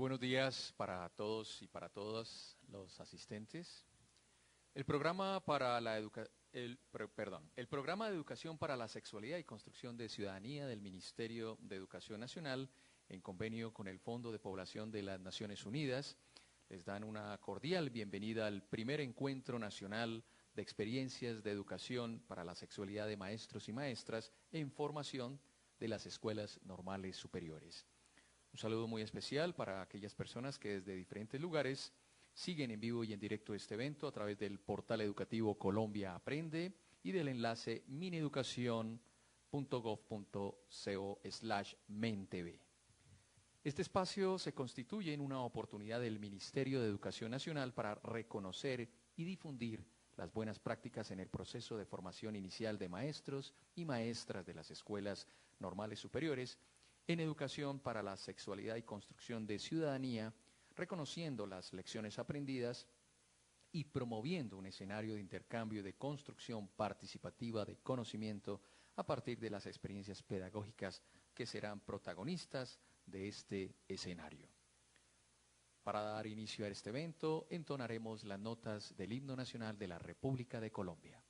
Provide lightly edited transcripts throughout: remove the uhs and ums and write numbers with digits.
buenos días para todos y para todas los asistentes. El programa el programa de educación para la sexualidad y construcción de ciudadanía del Ministerio de Educación Nacional, en convenio con el Fondo de Población de las Naciones Unidas, les dan una cordial bienvenida al primer encuentro nacional de experiencias de educación para la sexualidad de maestros y maestras en formación de las escuelas normales superiores. Un saludo muy especial para aquellas personas que desde diferentes lugares siguen en vivo y en directo este evento a través del portal educativo Colombia Aprende y del enlace mineducacion.gov.co/mentv. Este espacio se constituye en una oportunidad del Ministerio de Educación Nacional para reconocer y difundir las buenas prácticas en el proceso de formación inicial de maestros y maestras de las escuelas normales superiores en educación para la sexualidad y construcción de ciudadanía, reconociendo las lecciones aprendidas y promoviendo un escenario de intercambio y de construcción participativa de conocimiento a partir de las experiencias pedagógicas que serán protagonistas de este escenario. Para dar inicio a este evento, entonaremos las notas del Himno Nacional de la República de Colombia.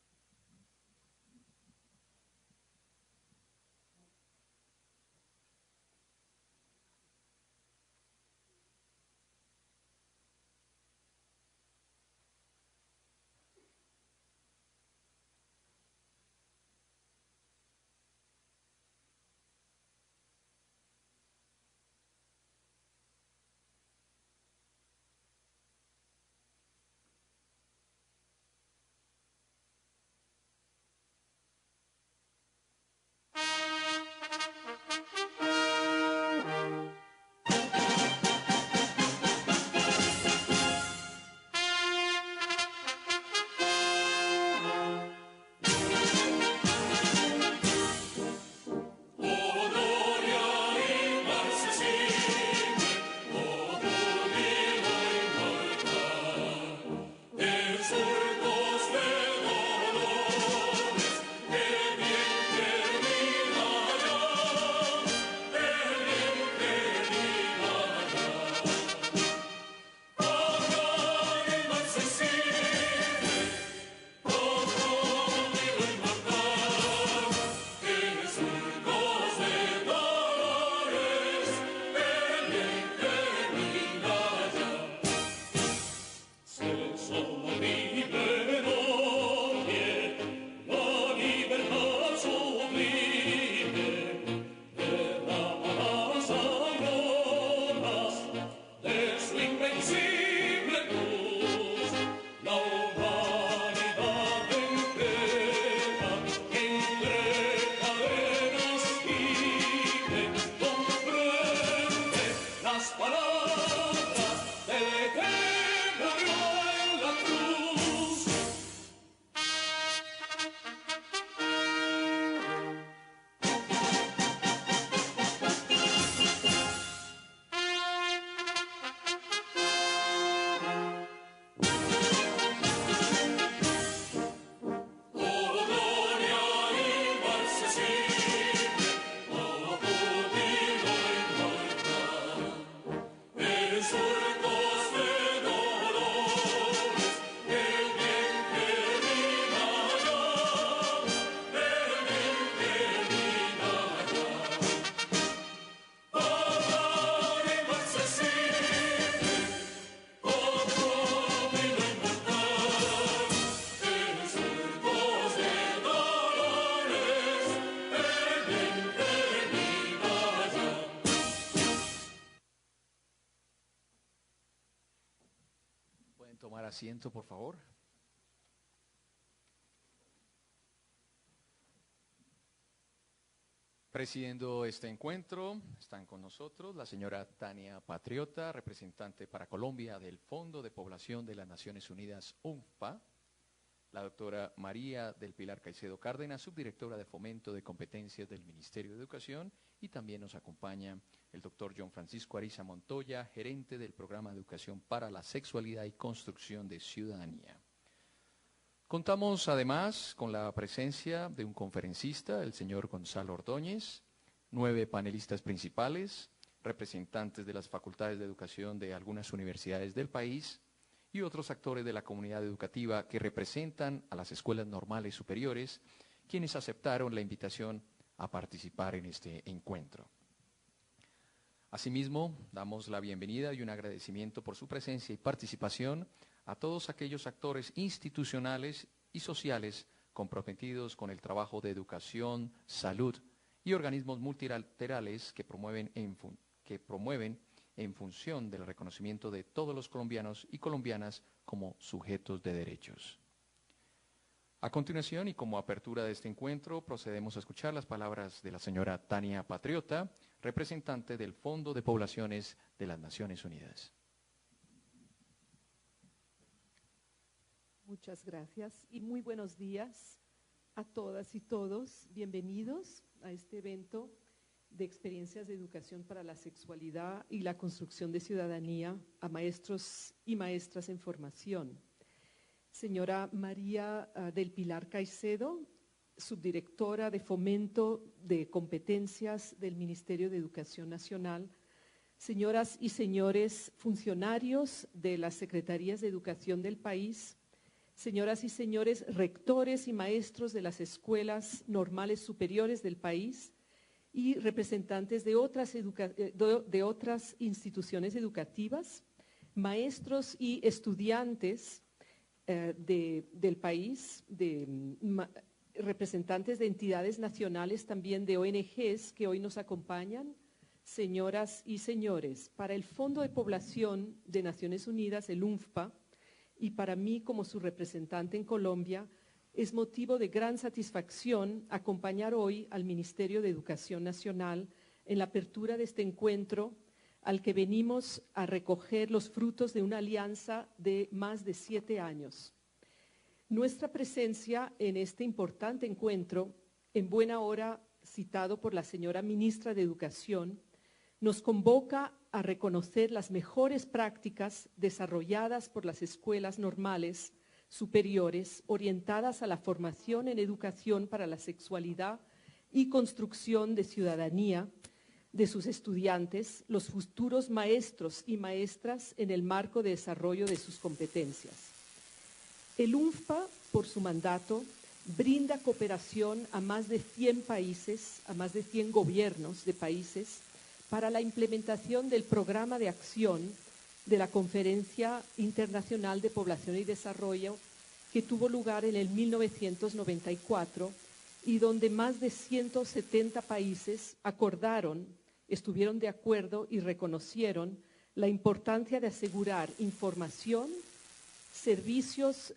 Tomar asiento, por favor. Presidiendo este encuentro están con nosotros la señora Tania Patriota, representante para Colombia del Fondo de Población de las Naciones Unidas, UNFPA, la doctora María del Pilar Caicedo Cárdenas, subdirectora de Fomento de Competencias del Ministerio de Educación, y también nos acompaña el doctor John Francisco Ariza Montoya, gerente del Programa de Educación para la Sexualidad y Construcción de Ciudadanía. Contamos además con la presencia de un conferencista, el señor Gonzalo Ordóñez, 9 panelistas principales, representantes de las facultades de educación de algunas universidades del país y otros actores de la comunidad educativa que representan a las escuelas normales superiores, quienes aceptaron la invitación a participar en este encuentro. Asimismo, damos la bienvenida y un agradecimiento por su presencia y participación a todos aquellos actores institucionales y sociales comprometidos con el trabajo de educación, salud y organismos multilaterales que promueven en función del reconocimiento de todos los colombianos y colombianas como sujetos de derechos. A continuación, y como apertura de este encuentro, procedemos a escuchar las palabras de la señora Tania Patriota, representante del Fondo de Poblaciones de las Naciones Unidas. Muchas gracias y muy buenos días a todas y todos. Bienvenidos a este evento de experiencias de educación para la sexualidad y la construcción de ciudadanía a maestros y maestras en formación. Señora María del Pilar Caicedo, subdirectora de Fomento de Competencias del Ministerio de Educación Nacional, señoras y señores funcionarios de las Secretarías de Educación del país, señoras y señores rectores y maestros de las escuelas normales superiores del país y representantes de otras instituciones educativas, maestros y estudiantes del país, representantes de entidades nacionales, también de ONGs que hoy nos acompañan, señoras y señores. Para el Fondo de Población de Naciones Unidas, el UNFPA, y para mí como su representante en Colombia, es motivo de gran satisfacción acompañar hoy al Ministerio de Educación Nacional en la apertura de este encuentro al que venimos a recoger los frutos de una alianza de más de 7 años. Nuestra presencia en este importante encuentro, en buena hora citado por la señora Ministra de Educación, nos convoca a reconocer las mejores prácticas desarrolladas por las escuelas normales superiores orientadas a la formación en educación para la sexualidad y construcción de ciudadanía de sus estudiantes, los futuros maestros y maestras en el marco de desarrollo de sus competencias. El UNFPA, por su mandato, brinda cooperación a más de 100 países, a más de 100 gobiernos de países, para la implementación del programa de acción de la Conferencia Internacional de Población y Desarrollo que tuvo lugar en el 1994 y donde más de 170 países estuvieron de acuerdo y reconocieron la importancia de asegurar información, servicios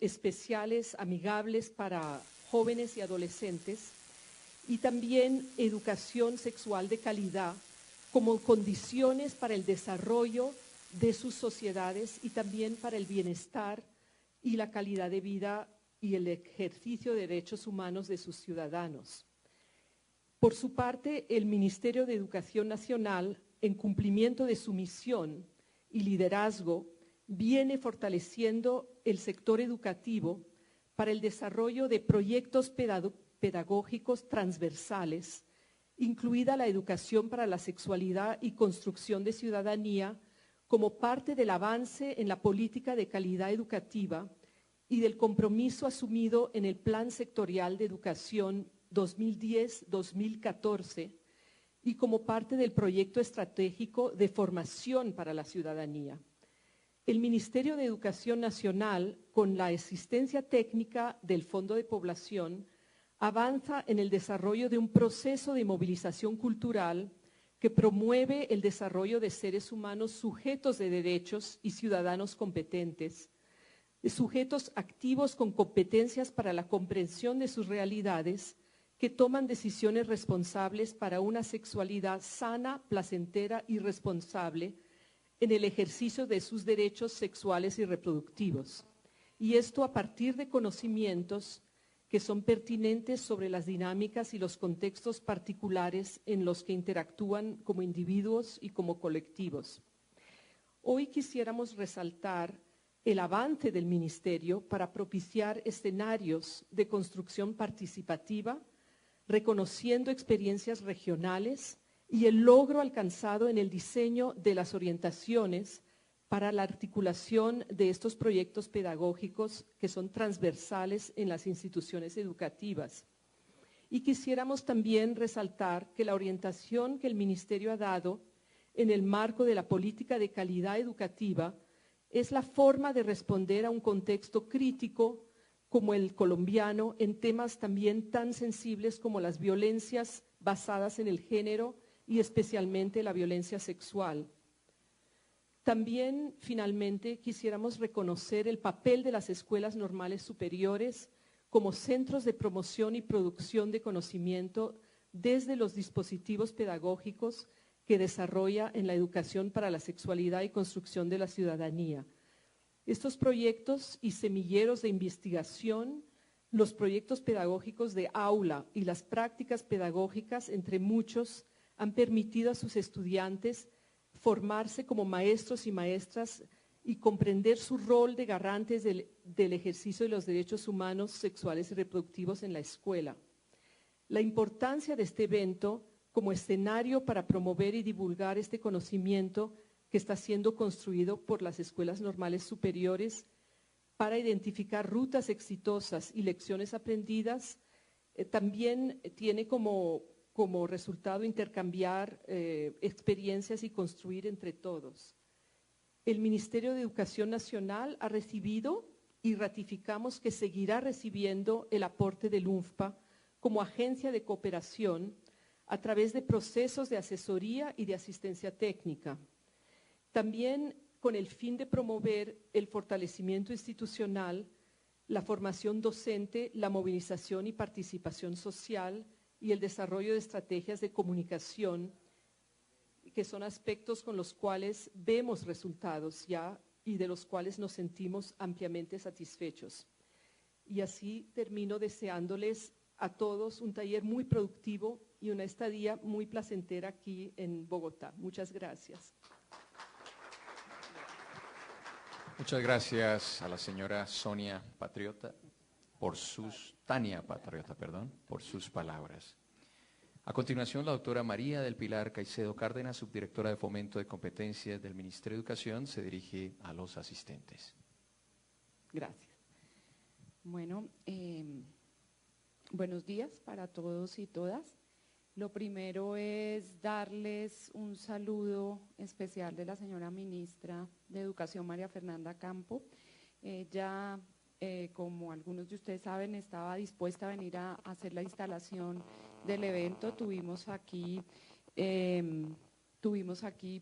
especiales amigables para jóvenes y adolescentes y también educación sexual de calidad como condiciones para el desarrollo de sus sociedades y también para el bienestar y la calidad de vida y el ejercicio de derechos humanos de sus ciudadanos. Por su parte, el Ministerio de Educación Nacional, en cumplimiento de su misión y liderazgo, viene fortaleciendo el sector educativo para el desarrollo de proyectos pedagógicos transversales, incluida la educación para la sexualidad y construcción de ciudadanía, como parte del avance en la política de calidad educativa y del compromiso asumido en el Plan Sectorial de Educación 2010-2014 y como parte del proyecto estratégico de formación para la ciudadanía. El Ministerio de Educación Nacional, con la asistencia técnica del Fondo de Población, avanza en el desarrollo de un proceso de movilización cultural que promueve el desarrollo de seres humanos sujetos de derechos y ciudadanos competentes, de sujetos activos con competencias para la comprensión de sus realidades, que toman decisiones responsables para una sexualidad sana, placentera y responsable en el ejercicio de sus derechos sexuales y reproductivos. Y esto a partir de conocimientos que son pertinentes sobre las dinámicas y los contextos particulares en los que interactúan como individuos y como colectivos. Hoy quisiéramos resaltar el avance del Ministerio para propiciar escenarios de construcción participativa, reconociendo experiencias regionales y el logro alcanzado en el diseño de las orientaciones para la articulación de estos proyectos pedagógicos que son transversales en las instituciones educativas. Y quisiéramos también resaltar que la orientación que el Ministerio ha dado en el marco de la política de calidad educativa es la forma de responder a un contexto crítico como el colombiano en temas también tan sensibles como las violencias basadas en el género y especialmente la violencia sexual. También, finalmente, quisiéramos reconocer el papel de las escuelas normales superiores como centros de promoción y producción de conocimiento desde los dispositivos pedagógicos que desarrolla en la educación para la sexualidad y construcción de la ciudadanía. Estos proyectos y semilleros de investigación, los proyectos pedagógicos de aula y las prácticas pedagógicas, entre muchos, han permitido a sus estudiantes formarse como maestros y maestras y comprender su rol de garantes del ejercicio de los derechos humanos, sexuales y reproductivos en la escuela. La importancia de este evento como escenario para promover y divulgar este conocimiento que está siendo construido por las escuelas normales superiores para identificar rutas exitosas y lecciones aprendidas, también tiene como resultado intercambiar experiencias y construir entre todos. El Ministerio de Educación Nacional ha recibido y ratificamos que seguirá recibiendo el aporte del UNFPA como agencia de cooperación a través de procesos de asesoría y de asistencia técnica. También con el fin de promover el fortalecimiento institucional, la formación docente, la movilización y participación social y el desarrollo de estrategias de comunicación, que son aspectos con los cuales vemos resultados ya y de los cuales nos sentimos ampliamente satisfechos. Y así termino deseándoles a todos un taller muy productivo y una estadía muy placentera aquí en Bogotá. Muchas gracias. Muchas gracias a la señora Tania Patriota, por sus palabras. A continuación, la doctora María del Pilar Caicedo Cárdenas, subdirectora de Fomento de Competencias del Ministerio de Educación, se dirige a los asistentes. Gracias. Bueno, buenos días para todos y todas. Lo primero es darles un saludo especial de la señora ministra de Educación, María Fernanda Campo. Ella, como algunos de ustedes saben, estaba dispuesta a venir a hacer la instalación del evento. Tuvimos aquí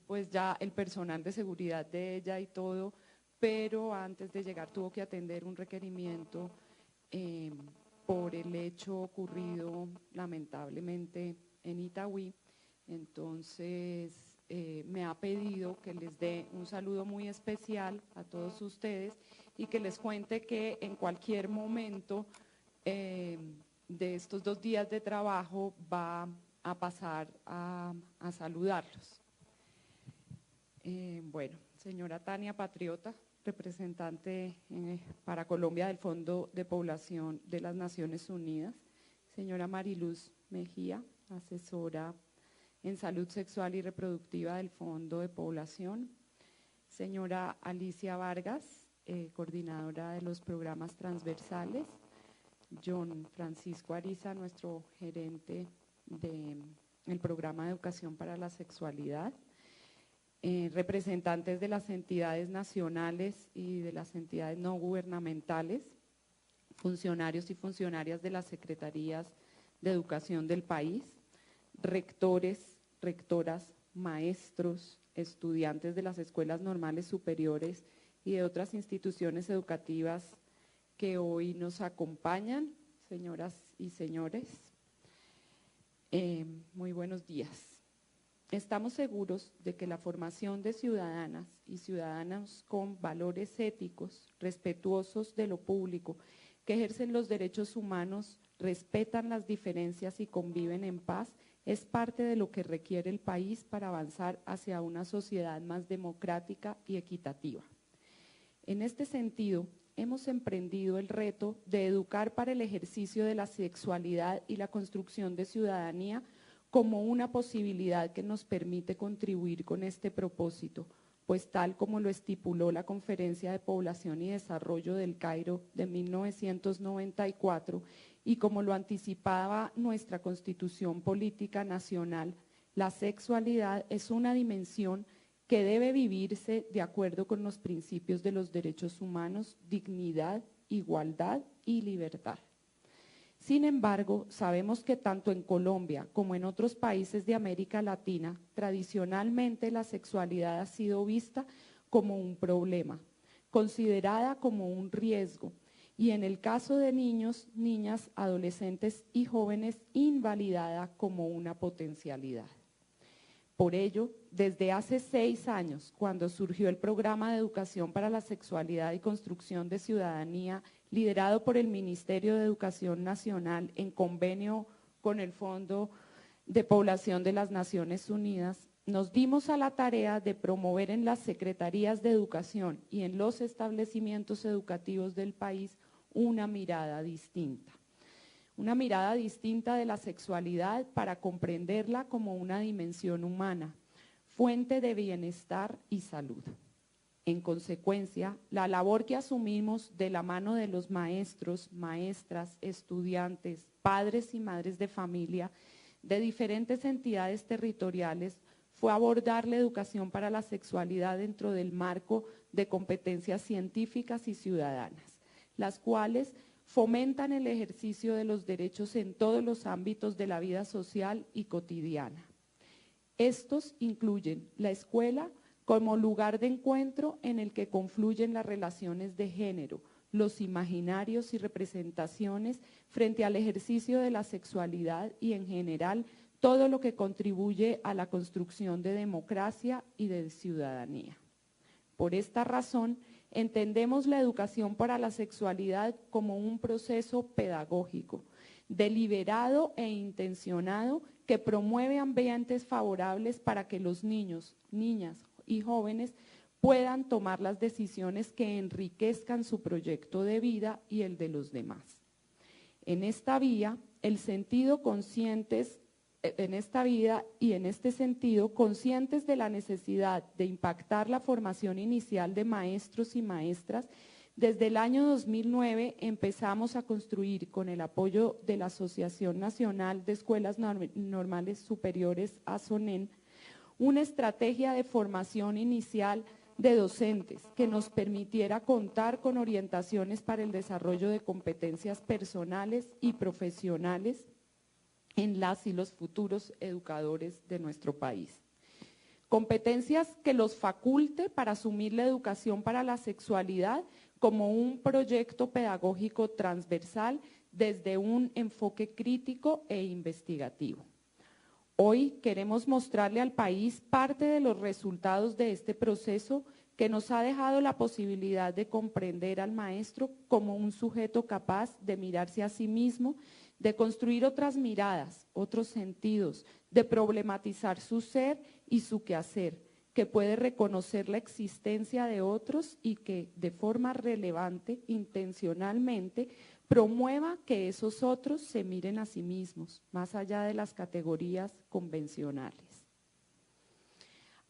pues ya el personal de seguridad de ella y todo, pero antes de llegar tuvo que atender un requerimiento por el hecho ocurrido lamentablemente en Itagüí. Entonces me ha pedido que les dé un saludo muy especial a todos ustedes y que les cuente que en cualquier momento de estos 2 días de trabajo va a pasar a saludarlos. Bueno, señora Tania Patriota, representante para Colombia del Fondo de Población de las Naciones Unidas, señora Mariluz Mejía, asesora en salud sexual y reproductiva del Fondo de Población, señora Alicia Vargas, coordinadora de los programas transversales, John Francisco Ariza, nuestro gerente del programa de educación para la sexualidad, representantes de las entidades nacionales y de las entidades no gubernamentales, funcionarios y funcionarias de las secretarías de educación del país, rectores, rectoras, maestros, estudiantes de las escuelas normales superiores y de otras instituciones educativas que hoy nos acompañan, señoras y señores. Muy buenos días. Estamos seguros de que la formación de ciudadanas y ciudadanos con valores éticos, respetuosos de lo público, que ejercen los derechos humanos, respetan las diferencias y conviven en paz, es parte de lo que requiere el país para avanzar hacia una sociedad más democrática y equitativa. En este sentido, hemos emprendido el reto de educar para el ejercicio de la sexualidad y la construcción de ciudadanía como una posibilidad que nos permite contribuir con este propósito, pues tal como lo estipuló la Conferencia de Población y Desarrollo del Cairo de 1994 y como lo anticipaba nuestra Constitución Política Nacional, la sexualidad es una dimensión que debe vivirse de acuerdo con los principios de los derechos humanos, dignidad, igualdad y libertad. Sin embargo, sabemos que tanto en Colombia como en otros países de América Latina, tradicionalmente la sexualidad ha sido vista como un problema, considerada como un riesgo, y en el caso de niños, niñas, adolescentes y jóvenes, invalidada como una potencialidad. Por ello, desde hace 6 años, cuando surgió el Programa de Educación para la Sexualidad y Construcción de Ciudadanía, liderado por el Ministerio de Educación Nacional en convenio con el Fondo de Población de las Naciones Unidas, nos dimos a la tarea de promover en las secretarías de educación y en los establecimientos educativos del país una mirada distinta. Una mirada distinta de la sexualidad para comprenderla como una dimensión humana, fuente de bienestar y salud. En consecuencia, la labor que asumimos de la mano de los maestros, maestras, estudiantes, padres y madres de familia de diferentes entidades territoriales fue abordar la educación para la sexualidad dentro del marco de competencias científicas y ciudadanas, las cuales fomentan el ejercicio de los derechos en todos los ámbitos de la vida social y cotidiana. Estos incluyen la escuela como lugar de encuentro en el que confluyen las relaciones de género, los imaginarios y representaciones frente al ejercicio de la sexualidad y en general todo lo que contribuye a la construcción de democracia y de ciudadanía. Por esta razón, entendemos la educación para la sexualidad como un proceso pedagógico, deliberado e intencionado que promueve ambientes favorables para que los niños, niñas y jóvenes puedan tomar las decisiones que enriquezcan su proyecto de vida y el de los demás. En esta vida y en este sentido, conscientes de la necesidad de impactar la formación inicial de maestros y maestras, desde el año 2009 empezamos a construir, con el apoyo de la Asociación Nacional de Escuelas Normales Superiores, ASONEN, una estrategia de formación inicial de docentes que nos permitiera contar con orientaciones para el desarrollo de competencias personales y profesionales en las y los futuros educadores de nuestro país. Competencias que los faculte para asumir la educación para la sexualidad como un proyecto pedagógico transversal desde un enfoque crítico e investigativo. Hoy queremos mostrarle al país parte de los resultados de este proceso que nos ha dejado la posibilidad de comprender al maestro como un sujeto capaz de mirarse a sí mismo, de construir otras miradas, otros sentidos, de problematizar su ser y su quehacer, que puede reconocer la existencia de otros y que de forma relevante, intencionalmente, promueva que esos otros se miren a sí mismos, más allá de las categorías convencionales.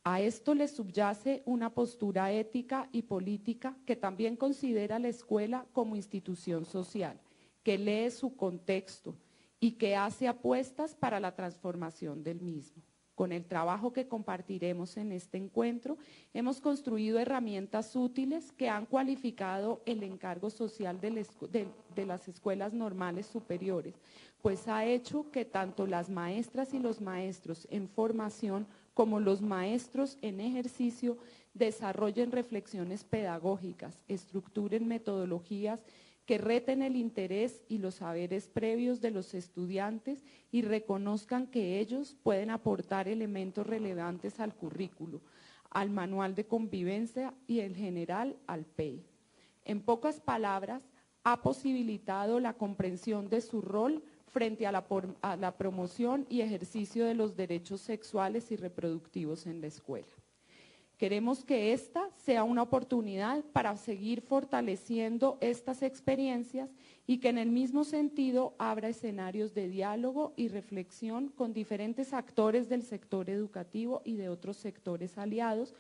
A esto le subyace una postura ética y política que también considera la escuela como institución social, que lee su contexto y que hace apuestas para la transformación del mismo. Con el trabajo que compartiremos en este encuentro, hemos construido herramientas útiles que han cualificado el encargo social de las escuelas normales superiores, pues ha hecho que tanto las maestras y los maestros en formación como los maestros en ejercicio desarrollen reflexiones pedagógicas, estructuren metodologías que reten el interés y los saberes previos de los estudiantes y reconozcan que ellos pueden aportar elementos relevantes al currículo, al manual de convivencia y en general al PEI. En pocas palabras, ha posibilitado la comprensión de su rol frente a la promoción y ejercicio de los derechos sexuales y reproductivos en la escuela. Queremos que esta sea una oportunidad para seguir fortaleciendo estas experiencias y que en el mismo sentido abra escenarios de diálogo y reflexión con diferentes actores del sector educativo y de otros sectores aliados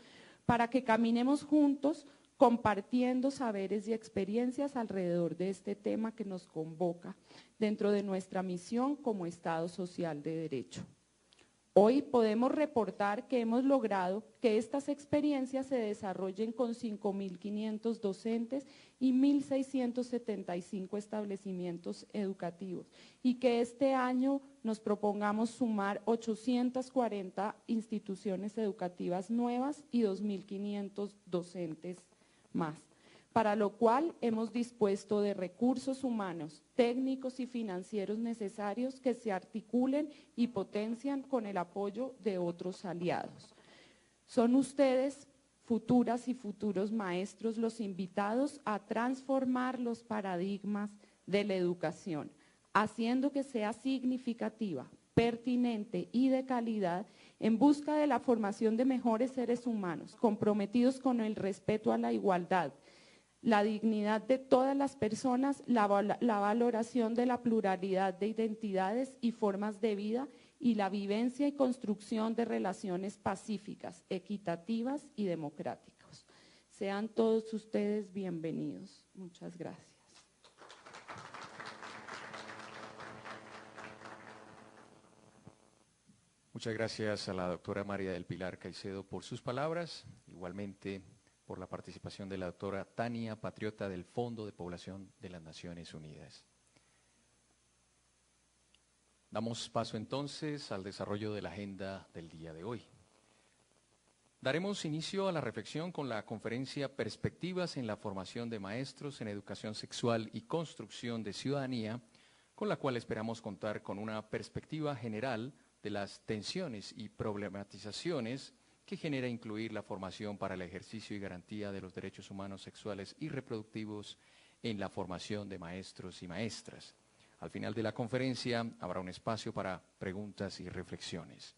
para que caminemos juntos compartiendo saberes y experiencias alrededor de este tema que nos convoca dentro de nuestra misión como Estado Social de Derecho. Hoy podemos reportar que hemos logrado que estas experiencias se desarrollen con 5.500 docentes y 1.675 establecimientos educativos y que este año nos propongamos sumar 840 instituciones educativas nuevas y 2.500 docentes más, para lo cual hemos dispuesto de recursos humanos, técnicos y financieros necesarios que se articulen y potencian con el apoyo de otros aliados. Son ustedes, futuras y futuros maestros, los invitados a transformar los paradigmas de la educación, haciendo que sea significativa, pertinente y de calidad en busca de la formación de mejores seres humanos, comprometidos con el respeto a la igualdad, la dignidad de todas las personas, la valoración de la pluralidad de identidades y formas de vida y la vivencia y construcción de relaciones pacíficas, equitativas y democráticas. Sean todos ustedes bienvenidos. Muchas gracias. Muchas gracias a la doctora María del Pilar Caicedo por sus palabras, igualmente por la participación de la doctora Tania Patriota del Fondo de Población de las Naciones Unidas. Damos paso entonces al desarrollo de la agenda del día de hoy. Daremos inicio a la reflexión con la conferencia Perspectivas en la formación de maestros en educación sexual y construcción de ciudadanía, con la cual esperamos contar con una perspectiva general de las tensiones y problematizaciones que genera incluir la formación para el ejercicio y garantía de los derechos humanos sexuales y reproductivos en la formación de maestros y maestras. Al final de la conferencia habrá un espacio para preguntas y reflexiones.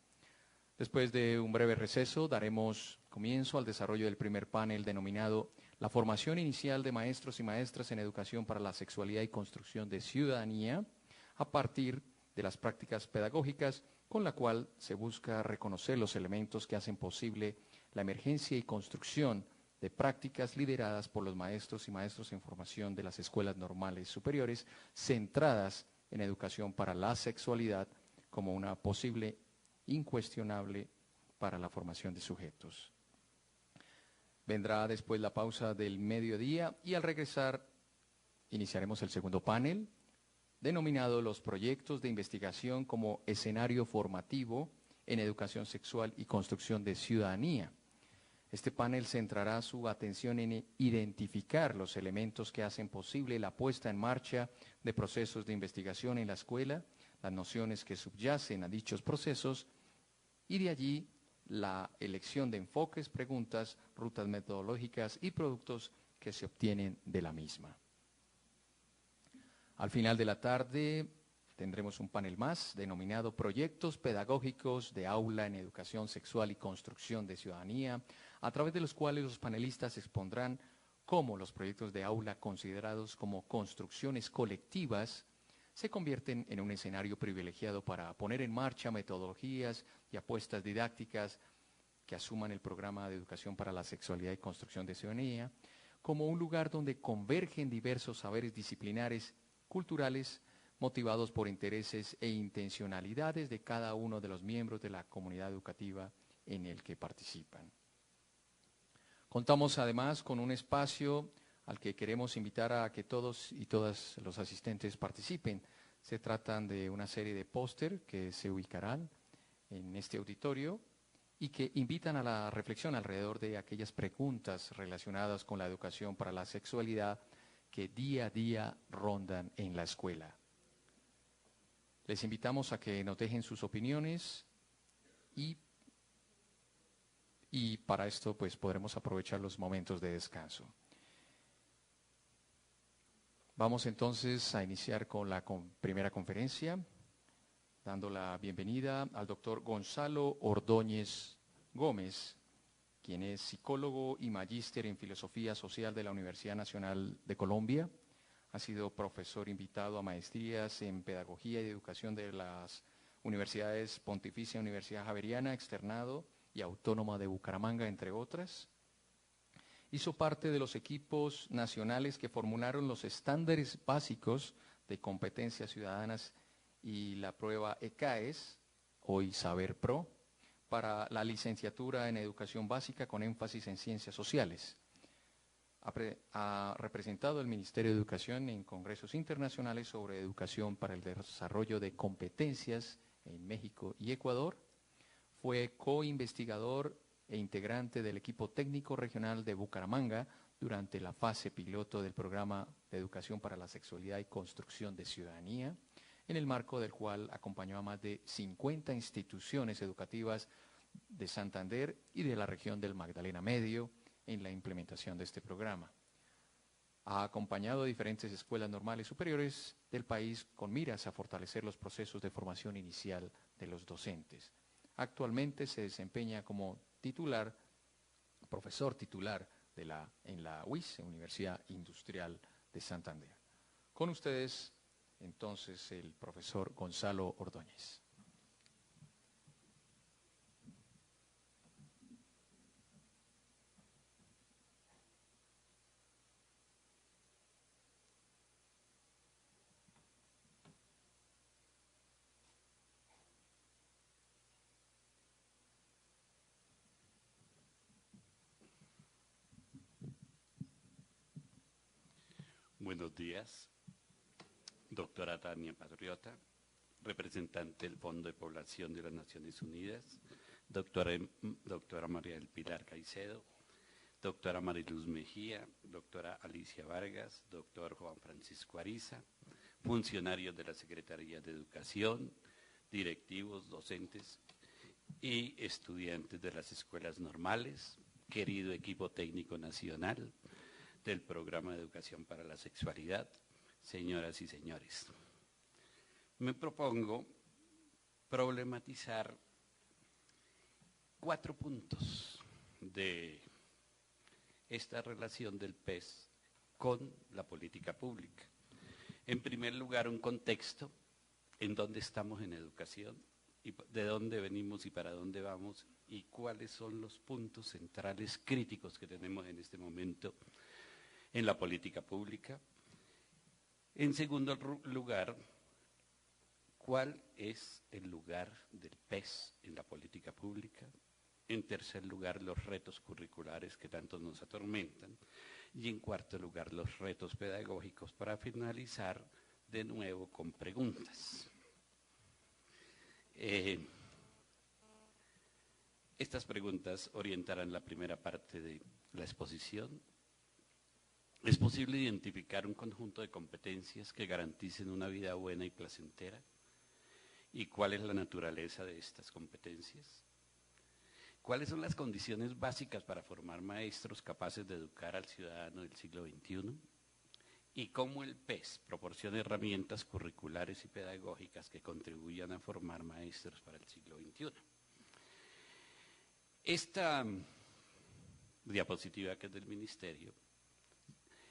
Después de un breve receso, daremos comienzo al desarrollo del primer panel denominado La formación inicial de maestros y maestras en educación para la sexualidad y construcción de ciudadanía, a partir de las prácticas pedagógicas, con la cual se busca reconocer los elementos que hacen posible la emergencia y construcción de prácticas lideradas por los maestros y maestros en formación de las escuelas normales superiores, centradas en educación para la sexualidad como una posible incuestionable para la formación de sujetos. Vendrá después la pausa del mediodía y al regresar iniciaremos el segundo panel, denominado Los proyectos de investigación como escenario formativo en educación sexual y construcción de ciudadanía. Este panel centrará su atención en identificar los elementos que hacen posible la puesta en marcha de procesos de investigación en la escuela, las nociones que subyacen a dichos procesos y de allí la elección de enfoques, preguntas, rutas metodológicas y productos que se obtienen de la misma. Al final de la tarde tendremos un panel más denominado Proyectos Pedagógicos de Aula en Educación Sexual y Construcción de Ciudadanía, a través de los cuales los panelistas expondrán cómo los proyectos de aula considerados como construcciones colectivas se convierten en un escenario privilegiado para poner en marcha metodologías y apuestas didácticas que asuman el programa de educación para la sexualidad y construcción de ciudadanía como un lugar donde convergen diversos saberes disciplinares culturales motivados por intereses e intencionalidades de cada uno de los miembros de la comunidad educativa en el que participan. Contamos además con un espacio al que queremos invitar a que todos y todas los asistentes participen. Se tratan de una serie de póster que se ubicarán en este auditorio y que invitan a la reflexión alrededor de aquellas preguntas relacionadas con la educación para la sexualidad que día a día rondan en la escuela. Les invitamos a que nos dejen sus opiniones y para esto pues podremos aprovechar los momentos de descanso. Vamos entonces a iniciar con la primera conferencia, dando la bienvenida al doctor Gonzalo Ordóñez Gómez, quien es psicólogo y magíster en Filosofía Social de la Universidad Nacional de Colombia. Ha sido profesor invitado a maestrías en Pedagogía y Educación de las Universidades Pontificia Universidad Javeriana, Externado y Autónoma de Bucaramanga, entre otras. Hizo parte de los equipos nacionales que formularon los estándares básicos de competencias ciudadanas y la prueba ECAES, hoy Saber Pro, para la licenciatura en Educación Básica con énfasis en Ciencias Sociales. Ha representado el Ministerio de Educación en congresos internacionales sobre educación para el desarrollo de competencias en México y Ecuador. Fue co-investigador e integrante del equipo técnico regional de Bucaramanga durante la fase piloto del programa de educación para la sexualidad y construcción de ciudadanía, en el marco del cual acompañó a más de 50 instituciones educativas de Santander y de la región del Magdalena Medio en la implementación de este programa. Ha acompañado a diferentes escuelas normales superiores del país con miras a fortalecer los procesos de formación inicial de los docentes. Actualmente se desempeña como profesor titular en la UIS, Universidad Industrial de Santander. Con ustedes, entonces, el profesor Gonzalo Ordóñez. Buenos días, doctora Tania Patriota, representante del Fondo de Población de las Naciones Unidas, doctora María del Pilar Caicedo, doctora Mariluz Mejía, doctora Alicia Vargas, doctor Juan Francisco Ariza, funcionarios de la Secretaría de Educación, directivos, docentes y estudiantes de las escuelas normales, querido equipo técnico nacional del Programa de Educación para la Sexualidad, señoras y señores. Me propongo problematizar 4 puntos de esta relación del PES con la política pública. En primer lugar, un contexto en dónde estamos en educación, y de dónde venimos y para dónde vamos, y cuáles son los puntos centrales críticos que tenemos en este momento en la política pública. En segundo lugar, ¿cuál es el lugar del PES en la política pública? En tercer lugar, los retos curriculares que tanto nos atormentan. Y en cuarto lugar, los retos pedagógicos, para finalizar de nuevo con preguntas. Estas preguntas orientarán la primera parte de la exposición. ¿Es posible identificar un conjunto de competencias que garanticen una vida buena y placentera? ¿Y cuál es la naturaleza de estas competencias? ¿Cuáles son las condiciones básicas para formar maestros capaces de educar al ciudadano del siglo XXI? ¿Y cómo el PES proporciona herramientas curriculares y pedagógicas que contribuyan a formar maestros para el siglo XXI? Esta diapositiva, que es del Ministerio,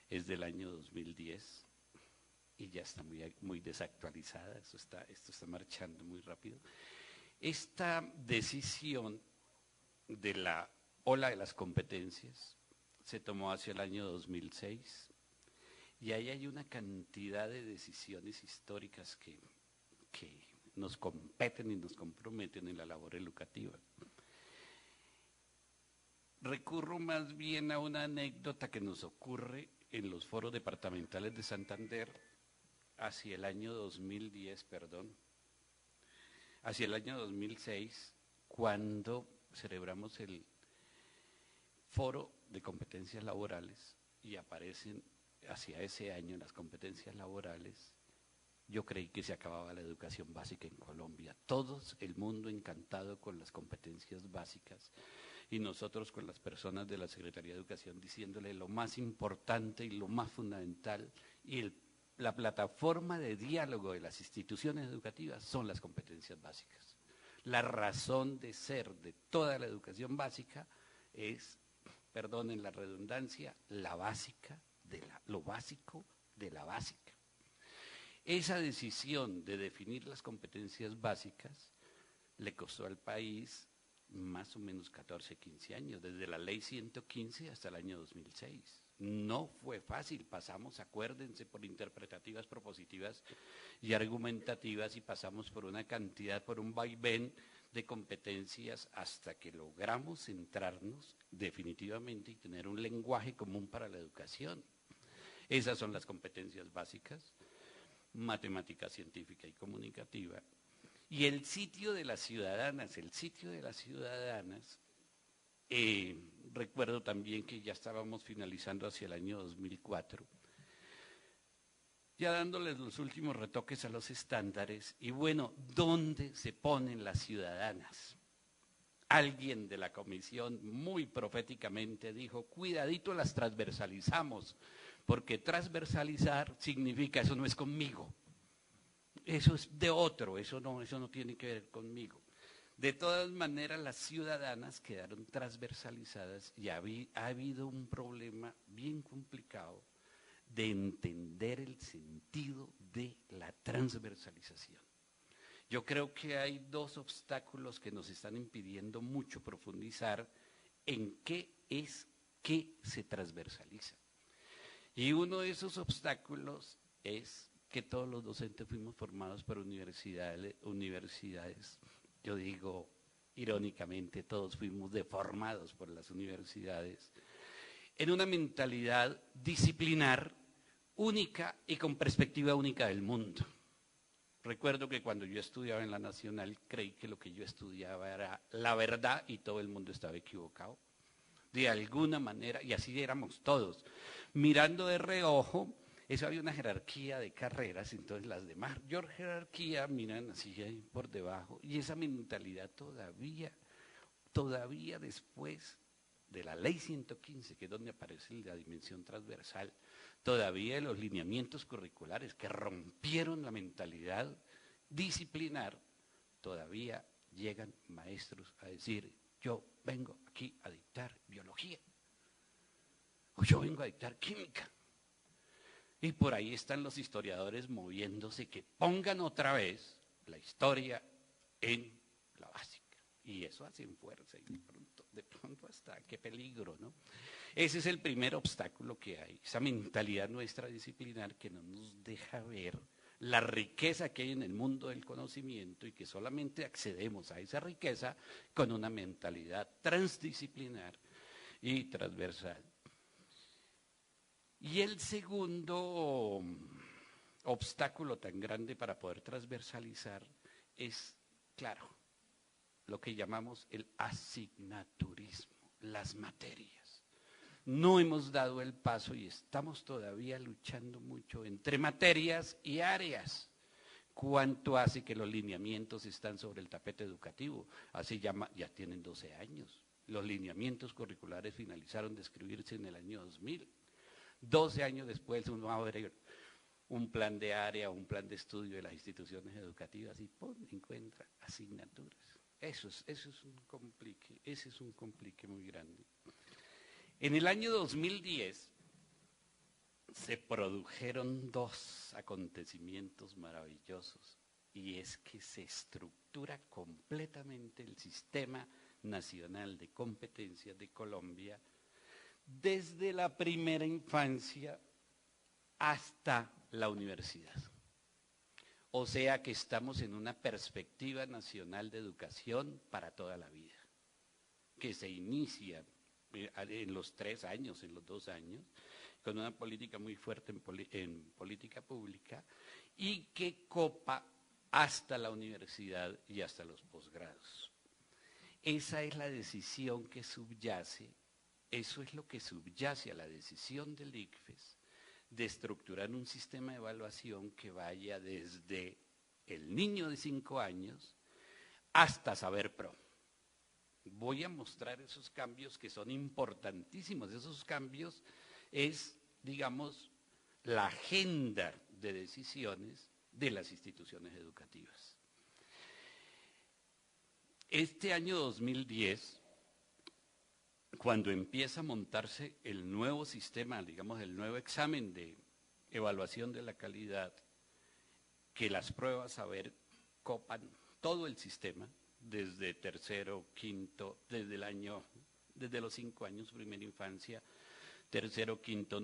es del año 2010 y ya está muy desactualizada. Esto está marchando muy rápido. Esta decisión de la ola de las competencias se tomó hacia el año 2006 y ahí hay una cantidad de decisiones históricas que nos competen y nos comprometen en la labor educativa. Recurro más bien a una anécdota que nos ocurre en los foros departamentales de Santander hacia el año 2006, cuando celebramos el foro de competencias laborales y aparecen hacia ese año las competencias laborales. Yo creí que se acababa la educación básica en Colombia. Todo el mundo encantado con las competencias básicas. Y nosotros con las personas de la Secretaría de Educación diciéndole lo más importante y lo más fundamental y la plataforma de diálogo de las instituciones educativas son las competencias básicas. La razón de ser de toda la educación básica es, perdonen la redundancia, la básica lo básico de la básica. Esa decisión de definir las competencias básicas le costó al país más o menos 14, 15 años, desde la ley 115 hasta el año 2006. No fue fácil, pasamos, acuérdense, por interpretativas, propositivas y argumentativas, y pasamos por una cantidad, por un vaivén de competencias hasta que logramos centrarnos definitivamente y tener un lenguaje común para la educación. Esas son las competencias básicas: matemática, científica y comunicativa. Y el sitio de las ciudadanas, recuerdo también que ya estábamos finalizando hacia el año 2004, ya dándoles los últimos retoques a los estándares, y bueno, ¿dónde se ponen las ciudadanas? Alguien de la comisión muy proféticamente dijo: cuidadito, las transversalizamos, porque transversalizar significa eso no es conmigo, eso es de otro, eso no tiene que ver conmigo. De todas maneras, las ciudadanas quedaron transversalizadas y ha habido un problema bien complicado de entender el sentido de la transversalización. Yo creo que hay dos obstáculos que nos están impidiendo mucho profundizar en qué es que se transversaliza. Y uno de esos obstáculos es que todos los docentes fuimos formados por universidades, yo digo irónicamente, todos fuimos deformados por las universidades, en una mentalidad disciplinar única y con perspectiva única del mundo. Recuerdo que cuando yo estudiaba en la Nacional, creí que lo que yo estudiaba era la verdad y todo el mundo estaba equivocado. De alguna manera, y así éramos todos, mirando de reojo. Eso había una jerarquía de carreras, entonces las de mayor jerarquía miran así ahí por debajo, y esa mentalidad todavía después de la ley 115, que es donde aparece la dimensión transversal, todavía los lineamientos curriculares que rompieron la mentalidad disciplinar, todavía llegan maestros a decir: yo vengo aquí a dictar biología, o yo vengo a dictar química. Y por ahí están los historiadores moviéndose que pongan otra vez la historia en la básica. Y eso hacen fuerza, y de pronto hasta qué peligro, ¿no? Ese es el primer obstáculo que hay, esa mentalidad nuestra disciplinar que no nos deja ver la riqueza que hay en el mundo del conocimiento, y que solamente accedemos a esa riqueza con una mentalidad transdisciplinar y transversal. Y el segundo obstáculo tan grande para poder transversalizar es, claro, lo que llamamos el asignaturismo, las materias. No hemos dado el paso y estamos todavía luchando mucho entre materias y áreas. ¿Cuánto hace que los lineamientos están sobre el tapete educativo? Ya tienen 12 años. Los lineamientos curriculares finalizaron de escribirse en el año 2000. 12 años después uno abre un plan de área, un plan de estudio de las instituciones educativas y ¡pum!, encuentra asignaturas. Ese es un complique muy grande. En el año 2010 se produjeron dos acontecimientos maravillosos, y es que se estructura completamente el Sistema Nacional de Competencias de Colombia, desde la primera infancia hasta la universidad. O sea que estamos en una perspectiva nacional de educación para toda la vida, que se inicia en los 3 años, en los 2 años, con una política muy fuerte en política pública, y que copa hasta la universidad y hasta los posgrados. Esa es la decisión que subyace. Eso es lo que subyace a la decisión del ICFES de estructurar un sistema de evaluación que vaya desde el niño de 5 años hasta Saber Pro. Voy a mostrar esos cambios que son importantísimos. Esos cambios es, digamos, la agenda de decisiones de las instituciones educativas. Este año 2010 cuando empieza a montarse el nuevo sistema, digamos, el nuevo examen de evaluación de la calidad, que las pruebas saber copan todo el sistema, desde tercero, quinto, desde los 5 años, primera infancia, tercero, quinto,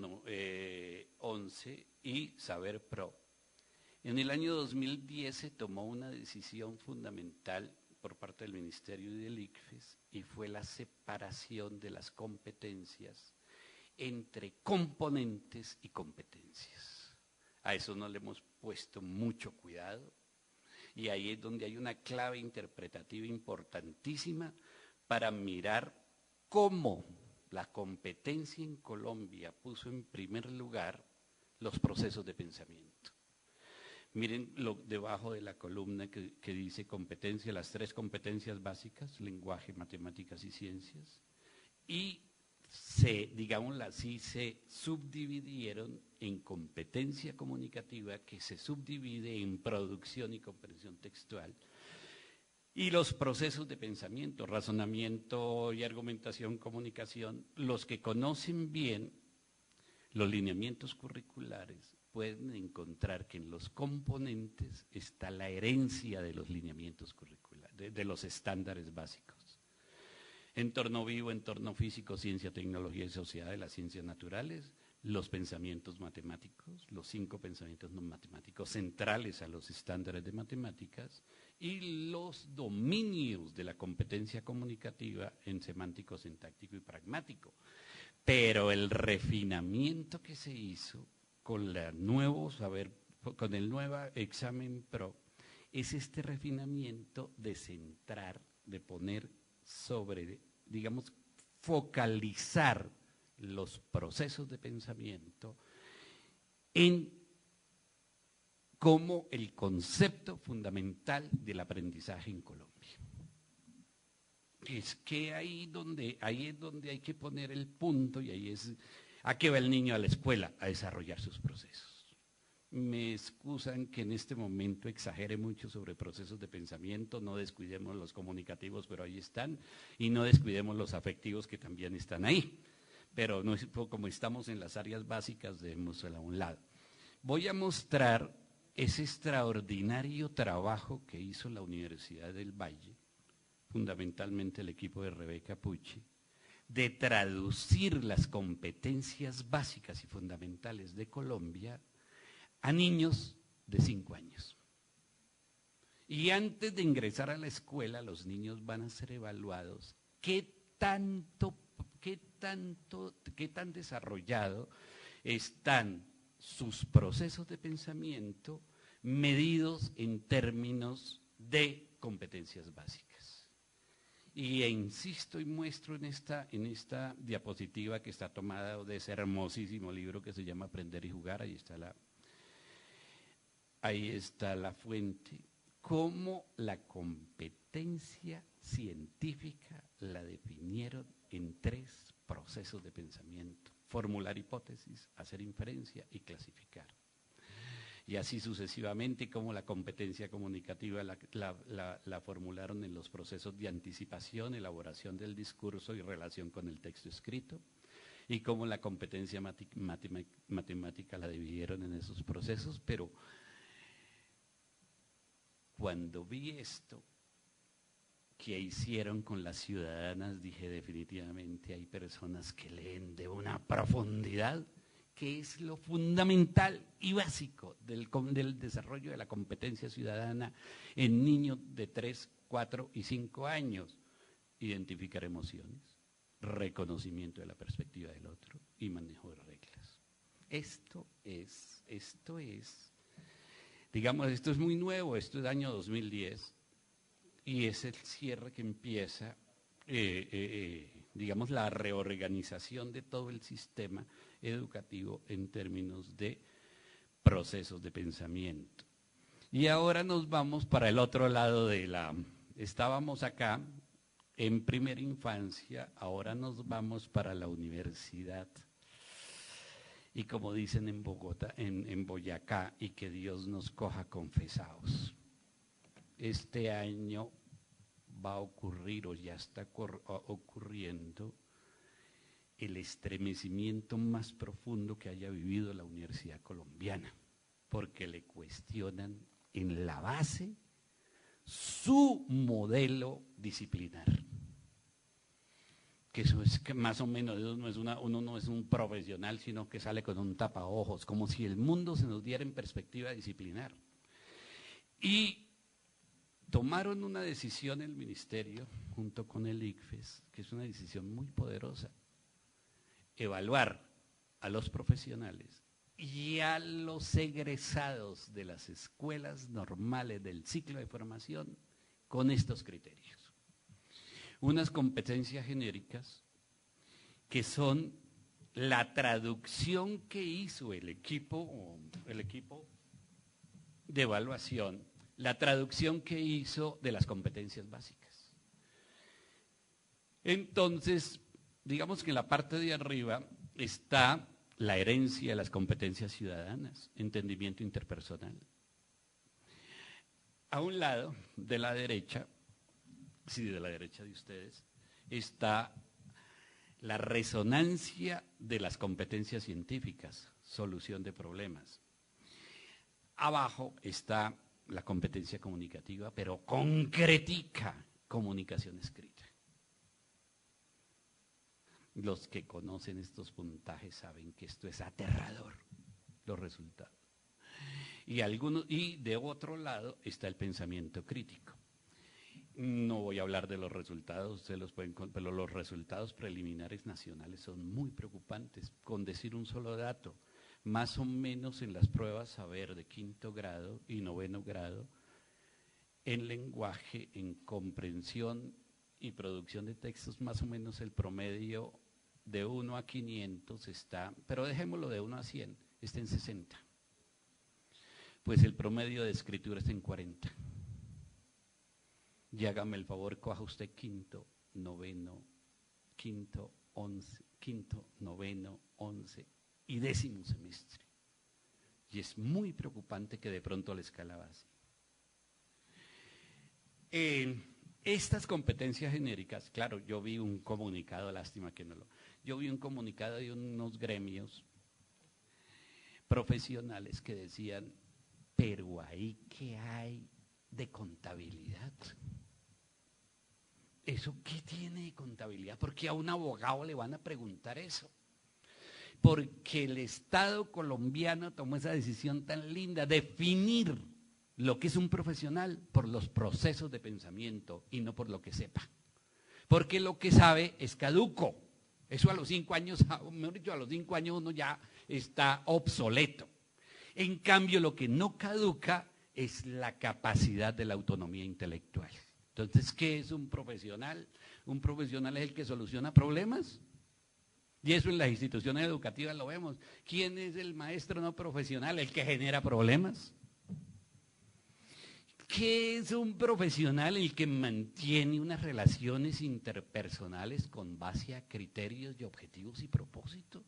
11 y saber pro. En el año 2010 se tomó una decisión fundamental por parte del Ministerio y del ICFES y fue la separación de las competencias entre componentes y competencias. A eso no le hemos puesto mucho cuidado y ahí es donde hay una clave interpretativa importantísima para mirar cómo la competencia en Colombia puso en primer lugar los procesos de pensamiento. Miren debajo de la columna que dice competencia, las 3 competencias básicas, lenguaje, matemáticas y ciencias, y digámoslo así, se subdividieron en competencia comunicativa, que se subdivide en producción y comprensión textual, y los procesos de pensamiento, razonamiento y argumentación, comunicación. Los que conocen bien los lineamientos curriculares pueden encontrar que en los componentes está la herencia de los lineamientos curriculares, de los estándares básicos. Entorno vivo, entorno físico, ciencia, tecnología y sociedad de las ciencias naturales, los pensamientos matemáticos, los 5 pensamientos no matemáticos centrales a los estándares de matemáticas y los dominios de la competencia comunicativa en semántico, sintáctico y pragmático. Pero el refinamiento que se hizo con el nuevo examen PRO es este refinamiento de centrar, de poner sobre, digamos, focalizar los procesos de pensamiento en como el concepto fundamental del aprendizaje en Colombia. Es que ahí es donde hay que poner el punto y ahí es a qué va el niño a la escuela, a desarrollar sus procesos. Me excusan que en este momento exagere mucho sobre procesos de pensamiento, no descuidemos los comunicativos, pero ahí están, y no descuidemos los afectivos que también están ahí. Pero no, como estamos en las áreas básicas, dejémoslo a un lado. Voy a mostrar ese extraordinario trabajo que hizo la Universidad del Valle, fundamentalmente el equipo de Rebeca Pucci, de traducir las competencias básicas y fundamentales de Colombia a niños de 5 años. Y antes de ingresar a la escuela, los niños van a ser evaluados qué tan desarrollado están sus procesos de pensamiento medidos en términos de competencias básicas. Y insisto y muestro en esta diapositiva que está tomada de ese hermosísimo libro que se llama Aprender y Jugar, ahí está la fuente, cómo la competencia científica la definieron en 3 procesos de pensamiento: formular hipótesis, hacer inferencia y clasificar. Y así sucesivamente, como la competencia comunicativa la formularon en los procesos de anticipación, elaboración del discurso y relación con el texto escrito, y como la competencia matemática la dividieron en esos procesos. Pero cuando vi esto que hicieron con las ciudadanas, dije definitivamente hay personas que leen de una profundidad que es lo fundamental y básico del desarrollo de la competencia ciudadana en niños de 3, 4 y 5 años. Identificar emociones, reconocimiento de la perspectiva del otro y manejo de reglas. Esto es, digamos, esto es muy nuevo, esto es año 2010 y es el cierre que empieza, digamos, la reorganización de todo el sistema educativo en términos de procesos de pensamiento. Y ahora nos vamos para el otro lado estábamos acá en primera infancia, ahora nos vamos para la universidad. Y como dicen en Bogotá, en Boyacá, y que Dios nos coja confesados. Este año va a ocurrir, o ya está ocurriendo, el estremecimiento más profundo que haya vivido la Universidad Colombiana, porque le cuestionan en la base su modelo disciplinar. Que eso es que más o menos uno no es un profesional, sino que sale con un tapaojos, como si el mundo se nos diera en perspectiva disciplinar. Y tomaron una decisión el ministerio, junto con el ICFES, que es una decisión muy poderosa, evaluar a los profesionales y a los egresados de las escuelas normales del ciclo de formación con estos criterios. Unas competencias genéricas que son la traducción que hizo el equipo de evaluación, la traducción que hizo de las competencias básicas. Entonces, digamos que en la parte de arriba está la herencia de las competencias ciudadanas, entendimiento interpersonal. A un lado de la derecha, sí, de la derecha de ustedes, está la resonancia de las competencias científicas, solución de problemas. Abajo está la competencia comunicativa, pero concretica comunicación escrita. Los que conocen estos puntajes saben que esto es aterrador, los resultados. Y de otro lado está el pensamiento crítico. No voy a hablar de los resultados, pero los resultados preliminares nacionales son muy preocupantes. Con decir un solo dato, más o menos en las pruebas saber de 5º grado y 9º grado, en lenguaje, en comprensión y producción de textos, más o menos el promedio de 1 a 500 está, pero dejémoslo de 1 a 100, está en 60. Pues el promedio de escritura está en 40. Y hágame el favor, coja usted 5º, 9º, 5º, 11, 5º, 9º, 11 y 10º semestre. Y es muy preocupante que de pronto la escala va así. Estas competencias genéricas, claro, yo vi un comunicado, lástima que no lo... Yo vi un comunicado de unos gremios profesionales que decían, pero ahí ¿qué hay de contabilidad? ¿Eso qué tiene de contabilidad? ¿Por qué a un abogado le van a preguntar eso? Porque el Estado colombiano tomó esa decisión tan linda, definir lo que es un profesional por los procesos de pensamiento y no por lo que sepa. Porque lo que sabe es caduco. Eso a los 5 años, mejor dicho, a los 5 años uno ya está obsoleto. En cambio, lo que no caduca es la capacidad de la autonomía intelectual. Entonces, ¿qué es un profesional? Un profesional es el que soluciona problemas. Y eso en las instituciones educativas lo vemos. ¿Quién es el maestro no profesional? El que genera problemas. ¿Qué es un profesional? El que mantiene unas relaciones interpersonales con base a criterios y objetivos y propósitos.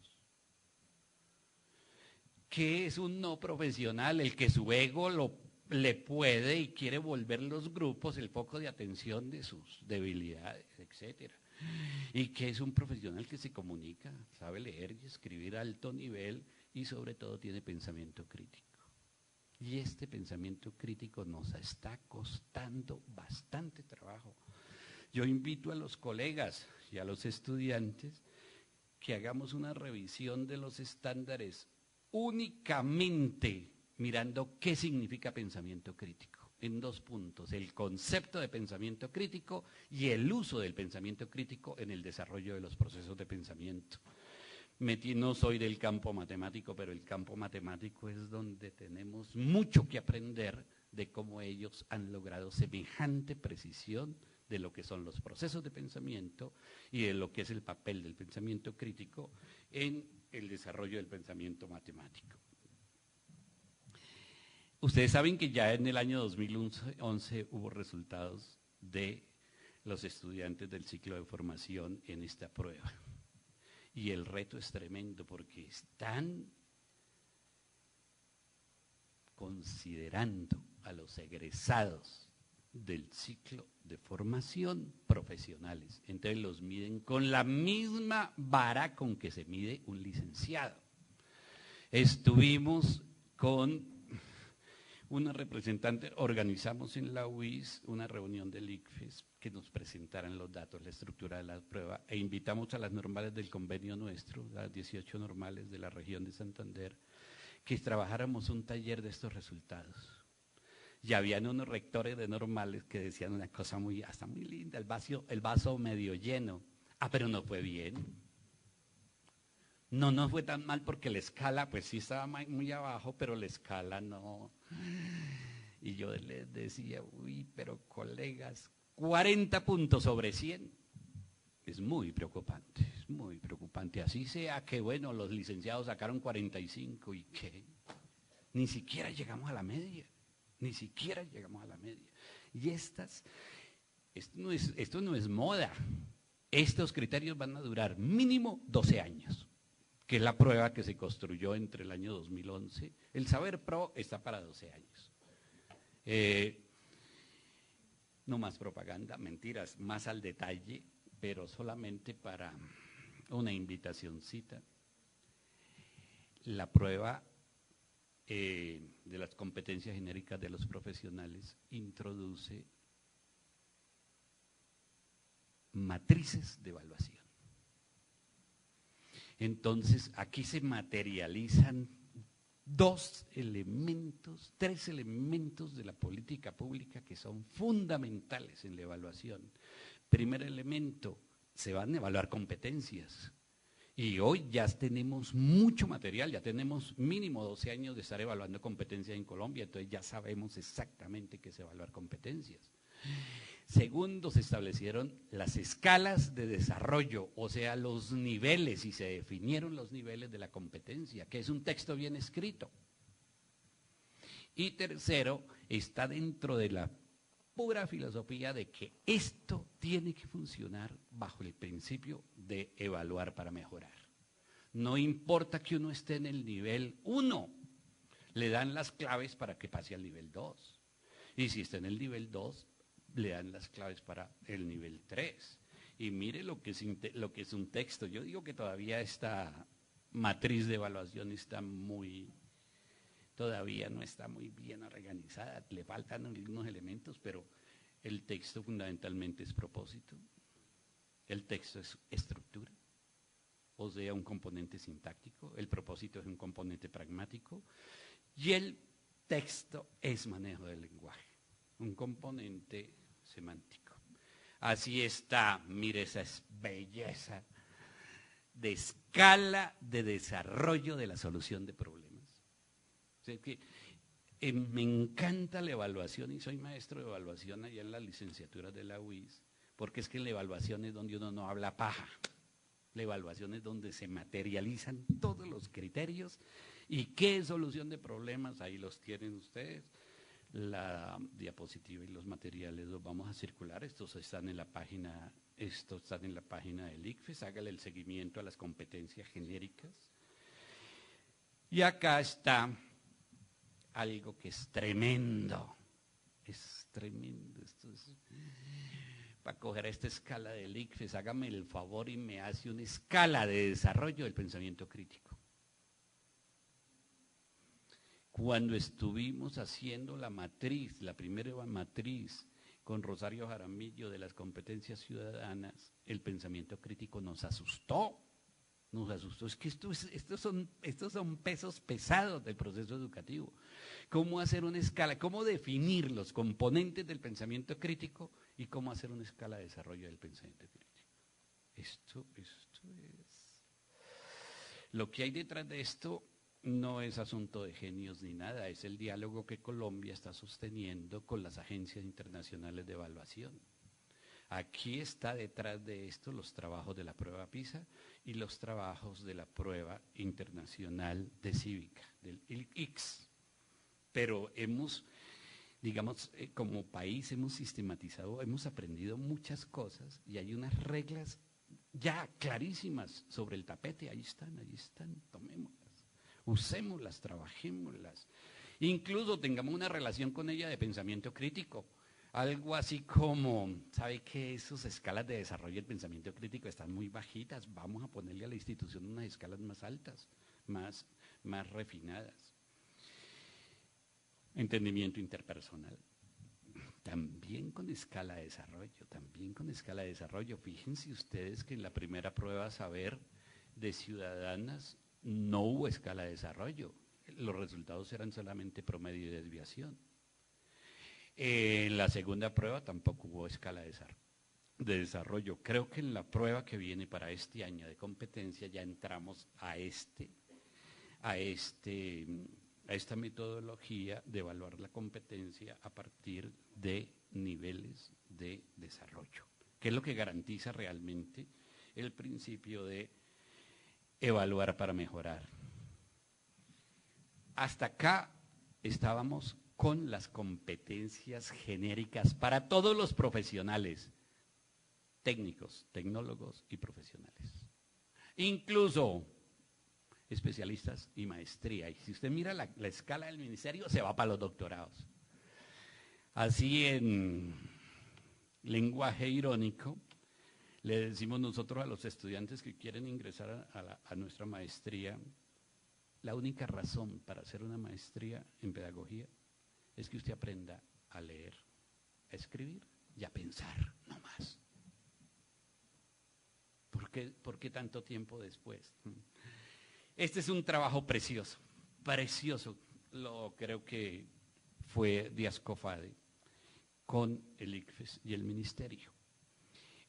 ¿Qué es un no profesional? El que su ego le puede y quiere volver los grupos el foco de atención de sus debilidades, etcétera. ¿Y qué es un profesional que se comunica, sabe leer y escribir a alto nivel y sobre todo tiene pensamiento crítico? Y este pensamiento crítico nos está costando bastante trabajo. Yo invito a los colegas y a los estudiantes que hagamos una revisión de los estándares únicamente mirando qué significa pensamiento crítico, en 2 puntos, el concepto de pensamiento crítico y el uso del pensamiento crítico en el desarrollo de los procesos de pensamiento. No soy del campo matemático, pero el campo matemático es donde tenemos mucho que aprender de cómo ellos han logrado semejante precisión de lo que son los procesos de pensamiento y de lo que es el papel del pensamiento crítico en el desarrollo del pensamiento matemático. Ustedes saben que ya en el año 2011 hubo resultados de los estudiantes del ciclo de formación en esta prueba. Y el reto es tremendo porque están considerando a los egresados del ciclo de formación profesionales. Entonces los miden con la misma vara con que se mide un licenciado. Estuvimos con una representante, organizamos en la UIS una reunión del ICFES que nos presentaran los datos, la estructura de la prueba, e invitamos a las normales del convenio nuestro, las 18 normales de la región de Santander, que trabajáramos un taller de estos resultados. Y habían unos rectores de normales que decían una cosa hasta muy linda, el vaso medio lleno. Ah, pero no fue bien. No fue tan mal porque la escala, pues sí estaba muy abajo, pero la escala no. Y yo les decía, uy, pero colegas, 40 puntos sobre 100. Es muy preocupante, es muy preocupante. Así sea que, bueno, los licenciados sacaron 45 y que ni siquiera llegamos a la media. Ni siquiera llegamos a la media. Y esto no es moda. Estos criterios van a durar mínimo 12 años, que es la prueba que se construyó entre el año 2011. El Saber Pro está para 12 años. No más propaganda, mentiras, más al detalle, pero solamente para una invitacioncita. La prueba de las competencias genéricas de los profesionales introduce matrices de evaluación. Entonces, aquí se materializan tres elementos de la política pública que son fundamentales en la evaluación. Primer elemento, se van a evaluar competencias. Y hoy ya tenemos mucho material, ya tenemos mínimo 12 años de estar evaluando competencias en Colombia, entonces ya sabemos exactamente qué es evaluar competencias. Segundo, se establecieron las escalas de desarrollo, o sea, los niveles, y se definieron los niveles de la competencia, que es un texto bien escrito. Y tercero, está dentro de la pura filosofía de que esto tiene que funcionar bajo el principio de evaluar para mejorar. No importa que uno esté en el nivel 1, le dan las claves para que pase al nivel 2. Y si está en el nivel 2, le dan las claves para el nivel 3. Y mire lo que es un texto. Yo digo que todavía esta matriz de evaluación todavía no está muy bien organizada, le faltan algunos elementos, pero el texto fundamentalmente es propósito, el texto es estructura, o sea, un componente sintáctico, el propósito es un componente pragmático, y el texto es manejo del lenguaje, un componente semántico. Así está, mire esa belleza de escala de desarrollo de la solución de problemas. O sea, que me encanta la evaluación y soy maestro de evaluación allá en las licenciaturas de la UIS, porque es que la evaluación es donde uno no habla paja. La evaluación es donde se materializan todos los criterios y qué solución de problemas, ahí los tienen ustedes. La diapositiva y los materiales los vamos a circular, estos están en la página del ICFES, hágale el seguimiento a las competencias genéricas. Y acá está algo que es tremendo, esto es, para coger esta escala del ICFES, hágame el favor y me hace una escala de desarrollo del pensamiento crítico. Cuando estuvimos haciendo la primera matriz con Rosario Jaramillo de las competencias ciudadanas, el pensamiento crítico nos asustó. Es que estos son pesos pesados del proceso educativo. ¿Cómo hacer una escala? ¿Cómo definir los componentes del pensamiento crítico y cómo hacer una escala de desarrollo del pensamiento crítico? Esto es. Lo que hay detrás de esto no es asunto de genios ni nada, es el diálogo que Colombia está sosteniendo con las agencias internacionales de evaluación. Aquí está detrás de esto los trabajos de la prueba PISA y los trabajos de la prueba internacional de cívica, del ICS. Pero como país hemos sistematizado, hemos aprendido muchas cosas y hay unas reglas ya clarísimas sobre el tapete, ahí están, tomémoslas, usémoslas, trabajémoslas. Incluso tengamos una relación con ella de pensamiento crítico. Algo así como, ¿sabe que esas escalas de desarrollo del pensamiento crítico están muy bajitas? Vamos a ponerle a la institución unas escalas más altas, más refinadas. Entendimiento interpersonal. También con escala de desarrollo, Fíjense ustedes que en la primera prueba saber de ciudadanas no hubo escala de desarrollo. Los resultados eran solamente promedio y desviación. En la segunda prueba tampoco hubo escala de desarrollo. Creo que en la prueba que viene para este año de competencia ya entramos a esta metodología de evaluar la competencia a partir de niveles de desarrollo, que es lo que garantiza realmente el principio de evaluar para mejorar. Hasta acá estábamos con las competencias genéricas para todos los profesionales, técnicos, tecnólogos y profesionales. Incluso especialistas y maestría. Y si usted mira la escala del ministerio, se va para los doctorados. Así en lenguaje irónico, le decimos nosotros a los estudiantes que quieren ingresar a nuestra maestría, la única razón para hacer una maestría en pedagogía es que usted aprenda a leer, a escribir y a pensar, no más. ¿Por qué tanto tiempo después? Este es un trabajo precioso, creo que fue Díaz Cofade con el ICFES y el Ministerio.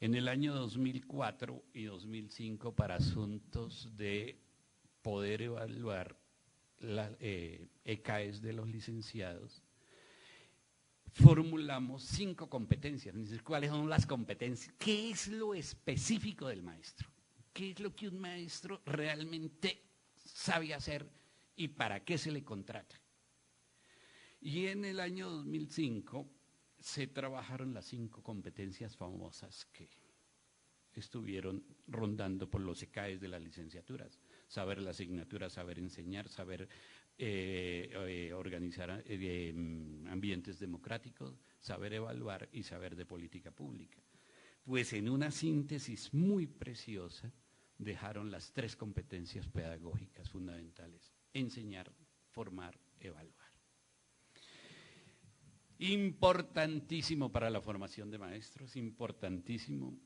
En el año 2004 y 2005, para asuntos de poder evaluar las ECAES de los licenciados, formulamos 5 competencias. ¿Cuáles son las competencias? ¿Qué es lo específico del maestro? ¿Qué es lo que un maestro realmente sabe hacer y para qué se le contrata? Y en el año 2005 se trabajaron las 5 competencias famosas que estuvieron rondando por los ECAES de las licenciaturas: saber la asignatura, saber enseñar, saber organizar ambientes democráticos, saber evaluar y saber de política pública. Pues en una síntesis muy preciosa dejaron las 3 competencias pedagógicas fundamentales: enseñar, formar, evaluar. Importantísimo para la formación de maestros, importantísimo.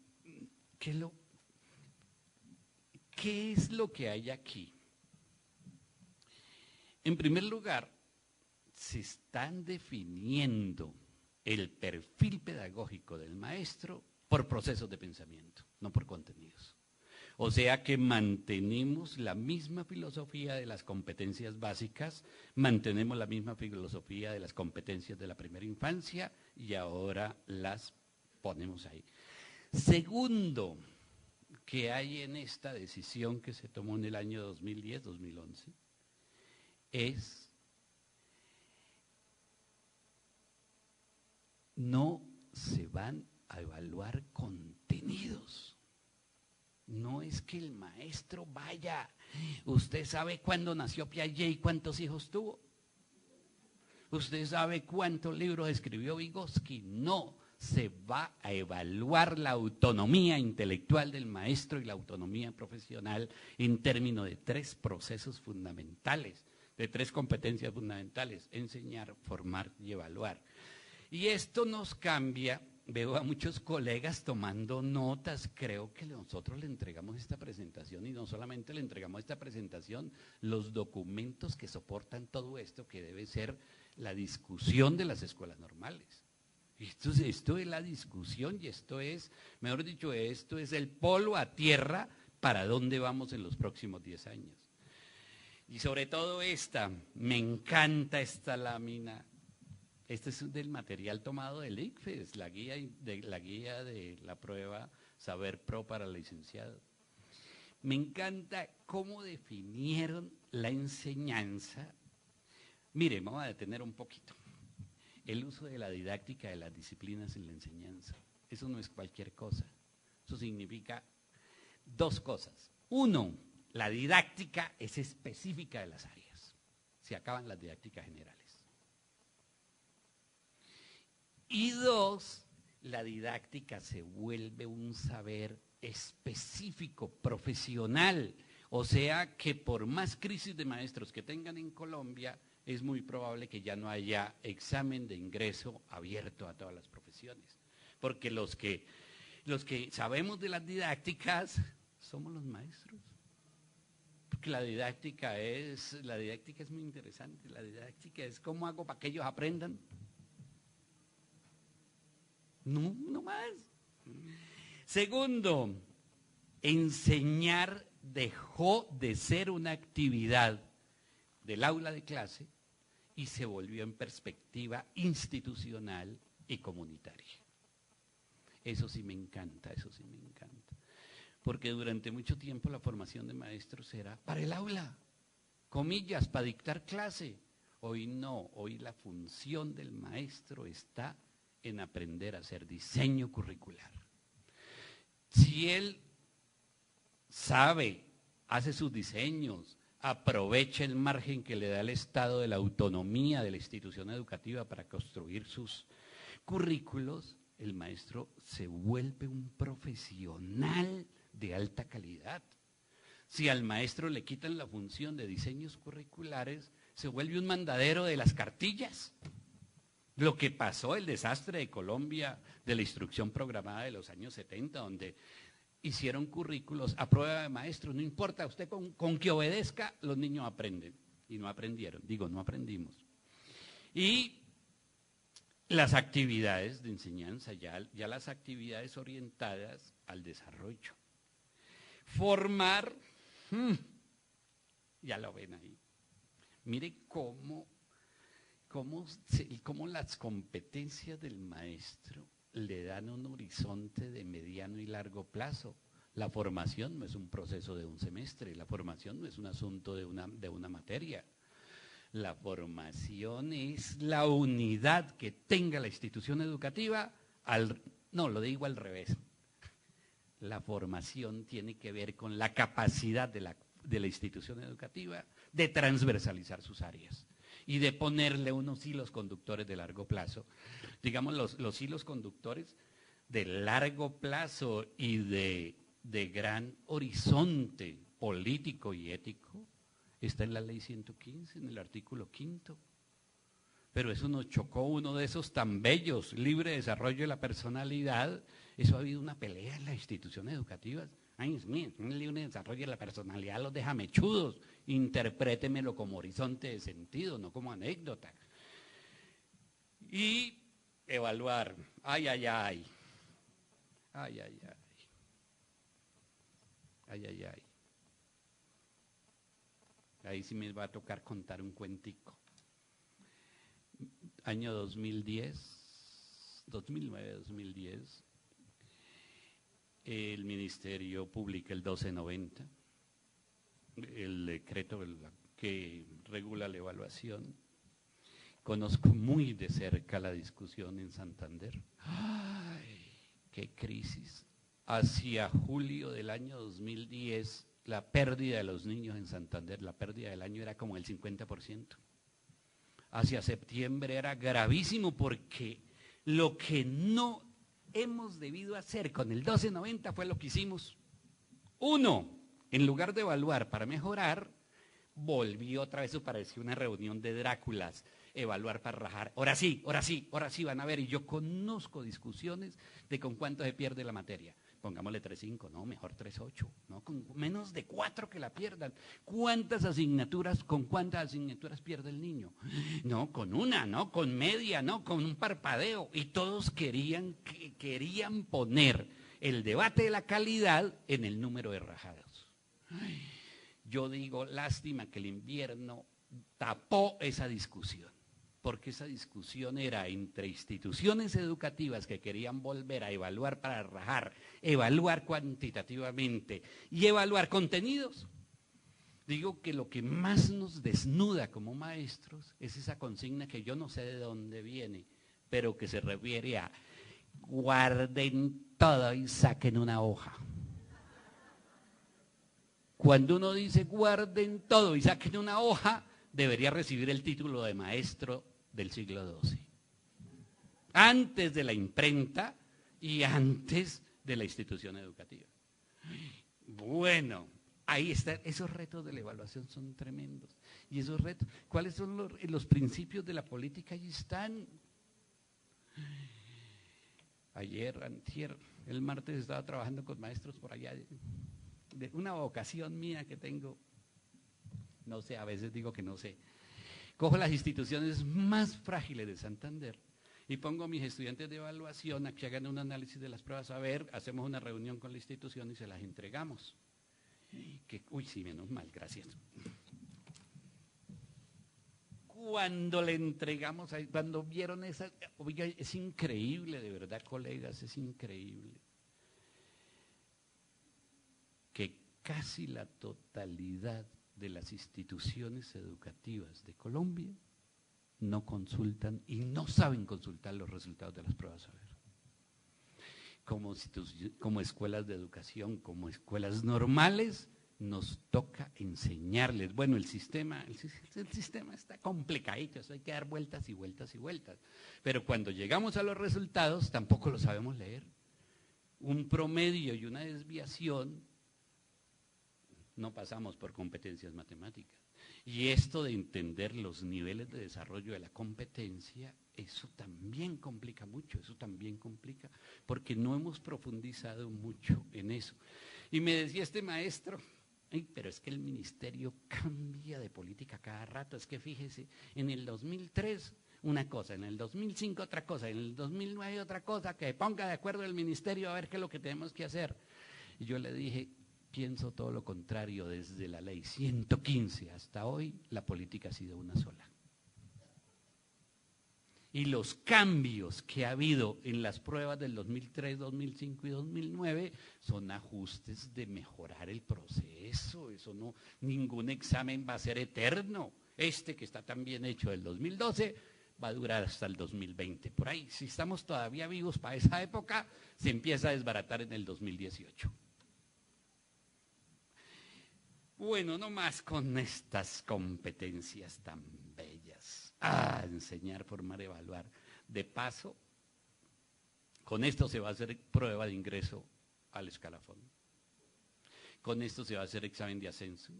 ¿Qué es lo que hay aquí? En primer lugar, se están definiendo el perfil pedagógico del maestro por procesos de pensamiento, no por contenidos. O sea que mantenemos la misma filosofía de las competencias básicas, mantenemos la misma filosofía de las competencias de la primera infancia y ahora las ponemos ahí. Segundo, que hay en esta decisión que se tomó en el año 2010-2011, es no se van a evaluar contenidos. No es que el maestro vaya, ¿usted sabe cuándo nació Piaget y cuántos hijos tuvo? ¿Usted sabe cuántos libros escribió Vygotsky? No, se va a evaluar la autonomía intelectual del maestro y la autonomía profesional en términos de 3 procesos fundamentales, de 3 competencias fundamentales: enseñar, formar y evaluar. Y esto nos cambia. Veo a muchos colegas tomando notas. Creo que nosotros le entregamos esta presentación, y no solamente le entregamos esta presentación, los documentos que soportan todo esto, que debe ser la discusión de las escuelas normales. Esto es la discusión, y esto es, mejor dicho, esto es el polo a tierra para dónde vamos en los próximos 10 años. Y sobre todo me encanta esta lámina. Este es del material tomado del ICFES, la guía de la prueba Saber Pro para licenciado. Me encanta cómo definieron la enseñanza. Mire, vamos a detener un poquito. El uso de la didáctica de las disciplinas en la enseñanza. Eso no es cualquier cosa. Eso significa 2 cosas. 1, la didáctica es específica de las áreas. Se acaban las didácticas generales. Y dos, la didáctica se vuelve un saber específico, profesional. O sea que por más crisis de maestros que tengan en Colombia, es muy probable que ya no haya examen de ingreso abierto a todas las profesiones. Porque los que sabemos de las didácticas somos los maestros. Porque la didáctica es muy interesante. La didáctica es cómo hago para que ellos aprendan. No más. Segundo, enseñar dejó de ser una actividad del aula de clase y se volvió en perspectiva institucional y comunitaria. Eso sí me encanta, eso sí me encanta. Porque durante mucho tiempo la formación de maestros era para el aula, comillas, para dictar clase. Hoy no, hoy la función del maestro está en aprender a hacer diseño curricular. Si él sabe, hace sus diseños, aprovecha el margen que le da el Estado de la autonomía de la institución educativa para construir sus currículos, el maestro se vuelve un profesional de alta calidad. Si al maestro le quitan la función de diseños curriculares, se vuelve un mandadero de las cartillas. Lo que pasó, el desastre de Colombia, de la instrucción programada de los años 70, donde hicieron currículos a prueba de maestros, no importa, usted con que obedezca, los niños aprenden. Y no aprendieron, no aprendimos. Y las actividades de enseñanza, ya las actividades orientadas al desarrollo. Formar, ya lo ven ahí. Mire cómo las competencias del maestro le dan un horizonte de mediano y largo plazo. La formación no es un proceso de un semestre, la formación no es un asunto de una materia. La formación es la unidad que tenga la institución educativa, lo digo al revés. La formación tiene que ver con la capacidad de la institución educativa de transversalizar sus áreas y de ponerle unos hilos conductores de largo plazo. Digamos, los hilos conductores de largo plazo y de gran horizonte político y ético está en la ley 115, en el artículo 5. Pero eso nos chocó, uno de esos tan bellos, libre desarrollo de la personalidad. Eso ha habido una pelea en las instituciones educativas. Ay, es mío, un libre desarrollo de la personalidad los deja mechudos. Interprétemelo como horizonte de sentido, no como anécdota. Y evaluar. Ay. Ahí sí me va a tocar contar un cuentico. Año 2010, 2009-2010, el Ministerio publica el 1290, el decreto que regula la evaluación. Conozco muy de cerca la discusión en Santander. ¡Ay, qué crisis! Hacia julio del año 2010, la pérdida de los niños en Santander, la pérdida del año era como el 50%. Hacia septiembre era gravísimo porque lo que no hemos debido hacer con el 1290 fue lo que hicimos. Uno, en lugar de evaluar para mejorar, volvió otra vez, eso pareció una reunión de Dráculas, evaluar para rajar. Ahora sí van a ver, y yo conozco discusiones de con cuánto se pierde la materia. Pongámosle 3.5, no, mejor 3.8, no, con menos de 4 que la pierdan. ¿Con cuántas asignaturas pierde el niño? No, con una, no, con media, no, con un parpadeo. Y todos querían poner el debate de la calidad en el número de rajados. Yo digo, lástima que el invierno tapó esa discusión. Porque esa discusión era entre instituciones educativas que querían volver a evaluar para rajar, evaluar cuantitativamente y evaluar contenidos. Digo que lo que más nos desnuda como maestros es esa consigna que yo no sé de dónde viene, pero que se refiere a guarden todo y saquen una hoja. Cuando uno dice guarden todo y saquen una hoja, debería recibir el título de maestro del siglo XII. antes de la imprenta y antes de la institución educativa. Bueno, ahí están, esos retos de la evaluación son tremendos. Y esos retos, ¿cuáles son los principios de la política? Ahí están. Ayer, antier, el martes estaba trabajando con maestros por allá, de una vocación mía que tengo, no sé, a veces digo que no sé. Cojo las instituciones más frágiles de Santander y pongo a mis estudiantes de evaluación a que hagan un análisis de las pruebas, a ver, hacemos una reunión con la institución y se las entregamos. Uy, sí, menos mal, gracias. Cuando le entregamos, cuando vieron esa, oiga, es increíble, de verdad, colegas, es increíble que casi la totalidad de las instituciones educativas de Colombia no consultan y no saben consultar los resultados de las pruebas a ver. Como escuelas de educación, como escuelas normales, nos toca enseñarles. Bueno, el sistema está complicadito, eso hay que dar vueltas y vueltas y vueltas. Pero cuando llegamos a los resultados, tampoco lo sabemos leer. Un promedio y una desviación, no pasamos por competencias matemáticas. Y esto de entender los niveles de desarrollo de la competencia, eso también complica mucho, porque no hemos profundizado mucho en eso. Y me decía este maestro, pero es que el ministerio cambia de política cada rato, es que fíjese, en el 2003 una cosa, en el 2005 otra cosa, en el 2009 otra cosa, que ponga de acuerdo el ministerio a ver qué es lo que tenemos que hacer. Y yo le dije, pienso todo lo contrario, desde la ley 115 hasta hoy, la política ha sido una sola. Y los cambios que ha habido en las pruebas del 2003, 2005 y 2009 son ajustes de mejorar el proceso. Eso no, ningún examen va a ser eterno. Este que está tan bien hecho del 2012 va a durar hasta el 2020. Por ahí, si estamos todavía vivos para esa época, se empieza a desbaratar en el 2018. Bueno, no más con estas competencias tan bellas. Enseñar, formar, evaluar. De paso, con esto se va a hacer prueba de ingreso al escalafón. Con esto se va a hacer examen de ascenso.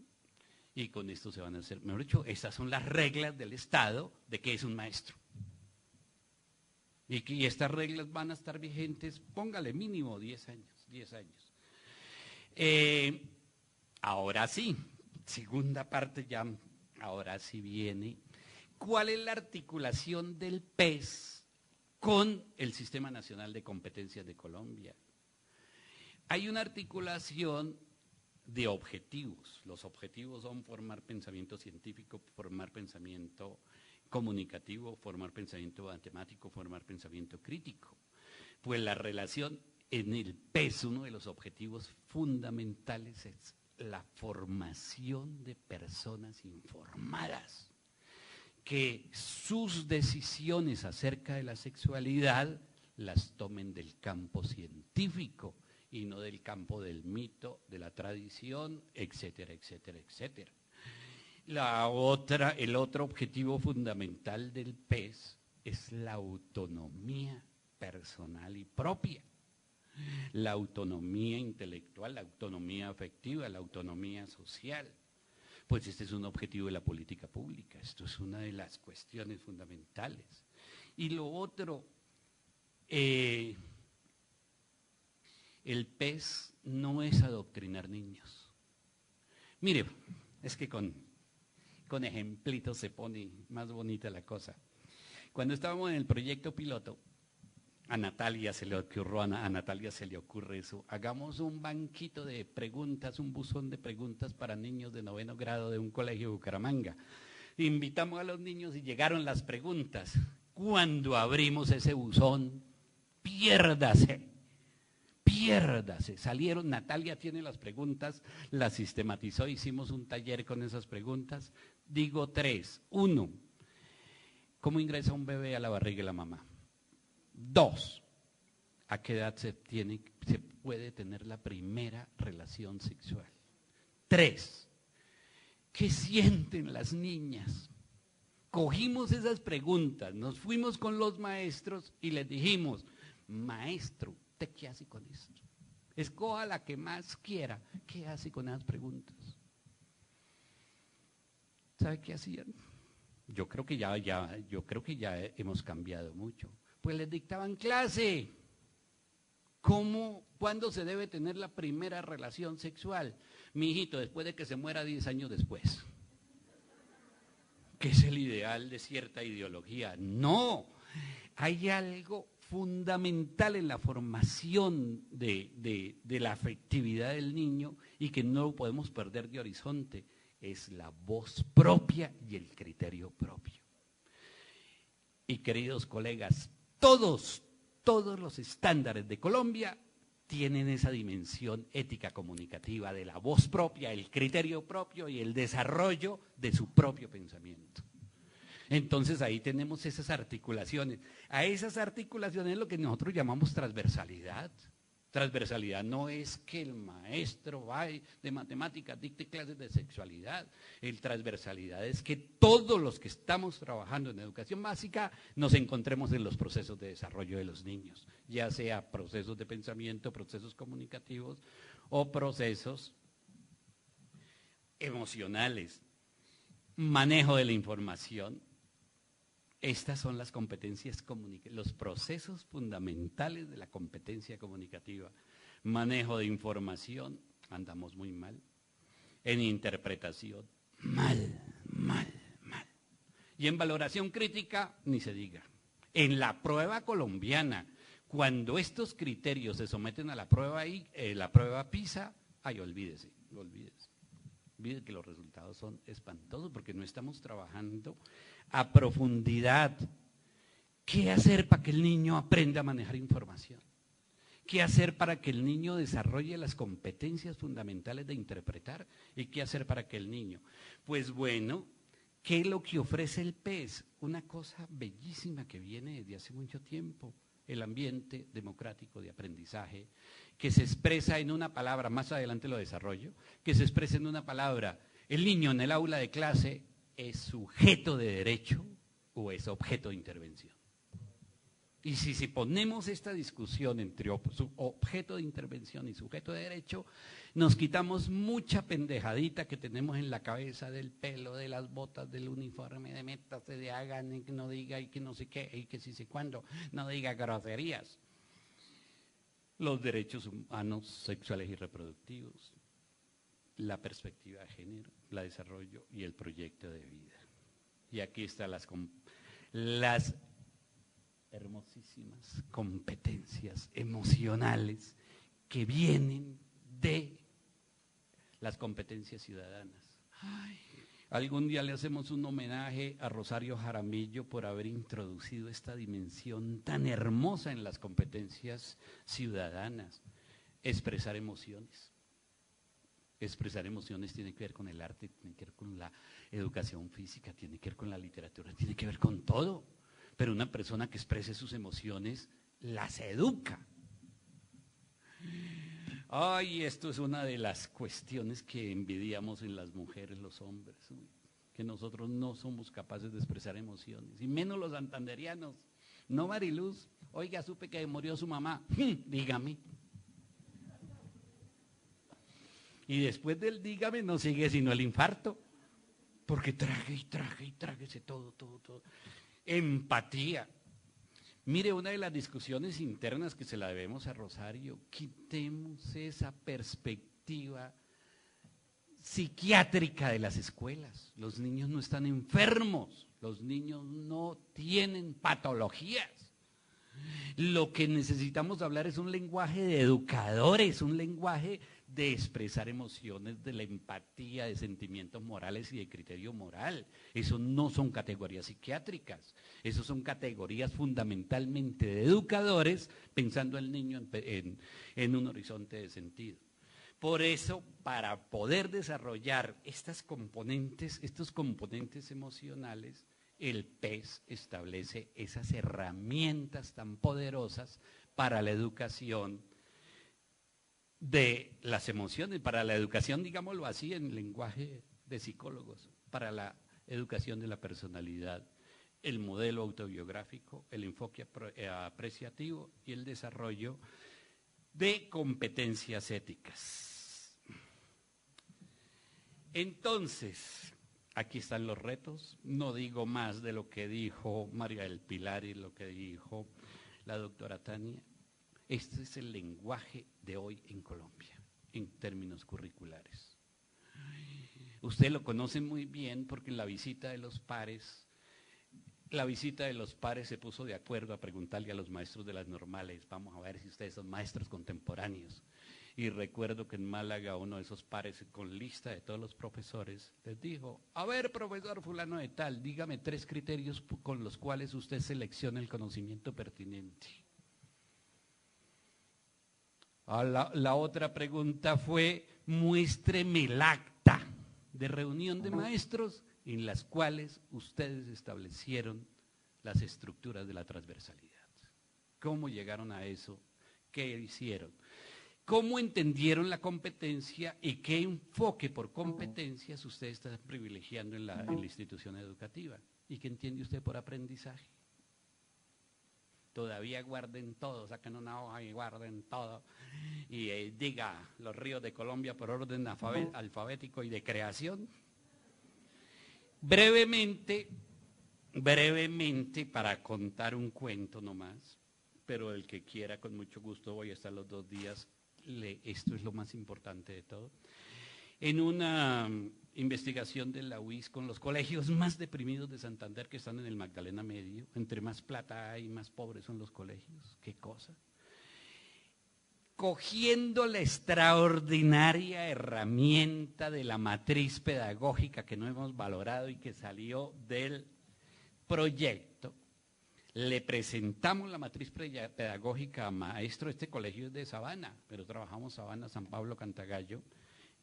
Y con esto se van a hacer, mejor dicho, esas son las reglas del Estado de que es un maestro. Y estas reglas van a estar vigentes, póngale mínimo 10 años. Ahora sí, segunda parte ya, ahora sí viene. ¿Cuál es la articulación del PES con el Sistema Nacional de Competencias de Colombia? Hay una articulación de objetivos. Los objetivos son formar pensamiento científico, formar pensamiento comunicativo, formar pensamiento matemático, formar pensamiento crítico. Pues la relación en el PES, uno de los objetivos fundamentales es la formación de personas informadas, que sus decisiones acerca de la sexualidad las tomen del campo científico y no del campo del mito, de la tradición, etcétera, etcétera, etcétera. El otro objetivo fundamental del PES es la autonomía personal y propia. La autonomía intelectual, la autonomía afectiva, la autonomía social. Pues este es un objetivo de la política pública, esto es una de las cuestiones fundamentales. Y lo otro, el PES no es adoctrinar niños. Mire, es que con ejemplitos se pone más bonita la cosa. Cuando estábamos en el proyecto piloto, a Natalia se le ocurre eso. Hagamos un banquito de preguntas, un buzón de preguntas para niños de 9º grado de un colegio de Bucaramanga. Invitamos a los niños y llegaron las preguntas. Cuando abrimos ese buzón, piérdase. Salieron, Natalia tiene las preguntas, las sistematizó, hicimos un taller con esas preguntas. Digo 3. 1, ¿cómo ingresa un bebé a la barriga de la mamá? 2, ¿a qué edad se puede tener la primera relación sexual? 3, ¿qué sienten las niñas cogimos esas preguntas, nos fuimos con los maestros y les dijimos, maestro, ¿usted qué hace con esto? Escoja la que más quiera. ¿Qué hace con esas preguntas? ¿Sabe qué hacían? Yo creo que ya hemos cambiado mucho. Pues les dictaban clase. ¿Cuándo se debe tener la primera relación sexual? Mi hijito, después de que se muera 10 años después. Que es el ideal de cierta ideología. No, hay algo fundamental en la formación de la afectividad del niño y que no lo podemos perder de horizonte. Es la voz propia y el criterio propio. Y queridos colegas, todos los estándares de Colombia tienen esa dimensión ética comunicativa de la voz propia, el criterio propio y el desarrollo de su propio pensamiento. Entonces ahí tenemos esas articulaciones. A esas articulaciones es lo que nosotros llamamos transversalidad. Transversalidad no es que el maestro vaya de matemáticas dicte clases de sexualidad. El transversalidad es que todos los que estamos trabajando en educación básica nos encontremos en los procesos de desarrollo de los niños, ya sea procesos de pensamiento, procesos comunicativos o procesos emocionales, manejo de la información. Estas son las competencias comunicativas, los procesos fundamentales de la competencia comunicativa. Manejo de información, andamos muy mal. En interpretación, mal. Y en valoración crítica, ni se diga. En la prueba colombiana, cuando estos criterios se someten a la prueba PISA, olvídese. Olvide que los resultados son espantosos porque no estamos trabajando a profundidad. ¿Qué hacer para que el niño aprenda a manejar información? ¿Qué hacer para que el niño desarrolle las competencias fundamentales de interpretar? ¿Y qué hacer para que el niño? Pues bueno, ¿qué es lo que ofrece el PES? Una cosa bellísima que viene desde hace mucho tiempo. El ambiente democrático de aprendizaje, que se expresa en una palabra, más adelante lo desarrollo, que se expresa en una palabra, el niño en el aula de clase es sujeto de derecho o es objeto de intervención. Y si ponemos esta discusión entre objeto de intervención y sujeto de derecho, nos quitamos mucha pendejadita que tenemos en la cabeza del pelo, de las botas, del uniforme, de métase, de hagan, y que no diga, y que no sé qué, y que sí sé cuándo, no diga groserías. Los derechos humanos, sexuales y reproductivos, la perspectiva de género, el desarrollo y el proyecto de vida. Y aquí están las hermosísimas competencias emocionales que vienen de las competencias ciudadanas. Algún día le hacemos un homenaje a Rosario Jaramillo por haber introducido esta dimensión tan hermosa en las competencias ciudadanas. Expresar emociones. Expresar emociones tiene que ver con el arte, tiene que ver con la educación física, tiene que ver con la literatura, tiene que ver con todo. Pero una persona que exprese sus emociones las educa. Esto es una de las cuestiones que envidiamos en las mujeres, los hombres, que nosotros no somos capaces de expresar emociones, y menos los santanderianos. No, Mariluz, oiga, supe que murió su mamá, dígame. Y después del dígame no sigue sino el infarto, porque tráguese todo. Empatía. Mire, una de las discusiones internas que se la debemos a Rosario, quitemos esa perspectiva psiquiátrica de las escuelas. Los niños no están enfermos, los niños no tienen patologías. Lo que necesitamos hablar es un lenguaje de educadores, un lenguaje de expresar emociones, de la empatía, de sentimientos morales y de criterio moral. Eso no son categorías psiquiátricas, eso son categorías fundamentalmente de educadores pensando al niño en un horizonte de sentido. Por eso, para poder desarrollar estos componentes emocionales, el PES establece esas herramientas tan poderosas para la educación de las emociones, para la educación, digámoslo así, en lenguaje de psicólogos, para la educación de la personalidad, el modelo autobiográfico, el enfoque apreciativo y el desarrollo de competencias éticas. Entonces, aquí están los retos. No digo más de lo que dijo María del Pilar y lo que dijo la doctora Tania. Este es el lenguaje de hoy en Colombia, en términos curriculares. Usted lo conoce muy bien porque en la visita de los pares se puso de acuerdo a preguntarle a los maestros de las normales, vamos a ver si ustedes son maestros contemporáneos. Y recuerdo que en Málaga uno de esos pares con lista de todos los profesores les dijo, a ver, profesor fulano de tal, dígame 3 criterios con los cuales usted selecciona el conocimiento pertinente. La otra pregunta fue, muéstreme el acta de reunión de maestros en las cuales ustedes establecieron las estructuras de la transversalidad. ¿Cómo llegaron a eso? ¿Qué hicieron? ¿Cómo entendieron la competencia y qué enfoque por competencias usted está privilegiando en la institución educativa? ¿Y qué entiende usted por aprendizaje? Todavía guarden todo, saquen una hoja y guarden todo y diga los ríos de Colombia por orden alfabético y de creación. Brevemente, para contar un cuento nomás, pero el que quiera con mucho gusto voy a estar los 2 días, esto es lo más importante de todo. En una investigación de la UIS con los colegios más deprimidos de Santander que están en el Magdalena Medio, entre más plata hay, más pobres son los colegios, qué cosa. Cogiendo la extraordinaria herramienta de la matriz pedagógica que no hemos valorado y que salió del proyecto, le presentamos la matriz pedagógica a maestro. Este colegio es de Sabana, pero trabajamos Sabana, San Pablo, Cantagallo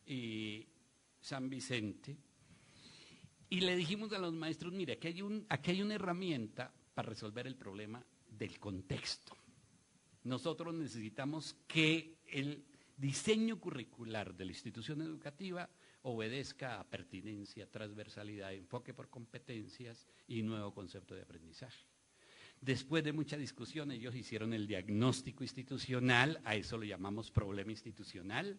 y San Vicente, y le dijimos a los maestros, mire, aquí hay una herramienta para resolver el problema del contexto. Nosotros necesitamos que el diseño curricular de la institución educativa obedezca a pertinencia, transversalidad, enfoque por competencias y nuevo concepto de aprendizaje. Después de mucha discusión, ellos hicieron el diagnóstico institucional, a eso lo llamamos problema institucional.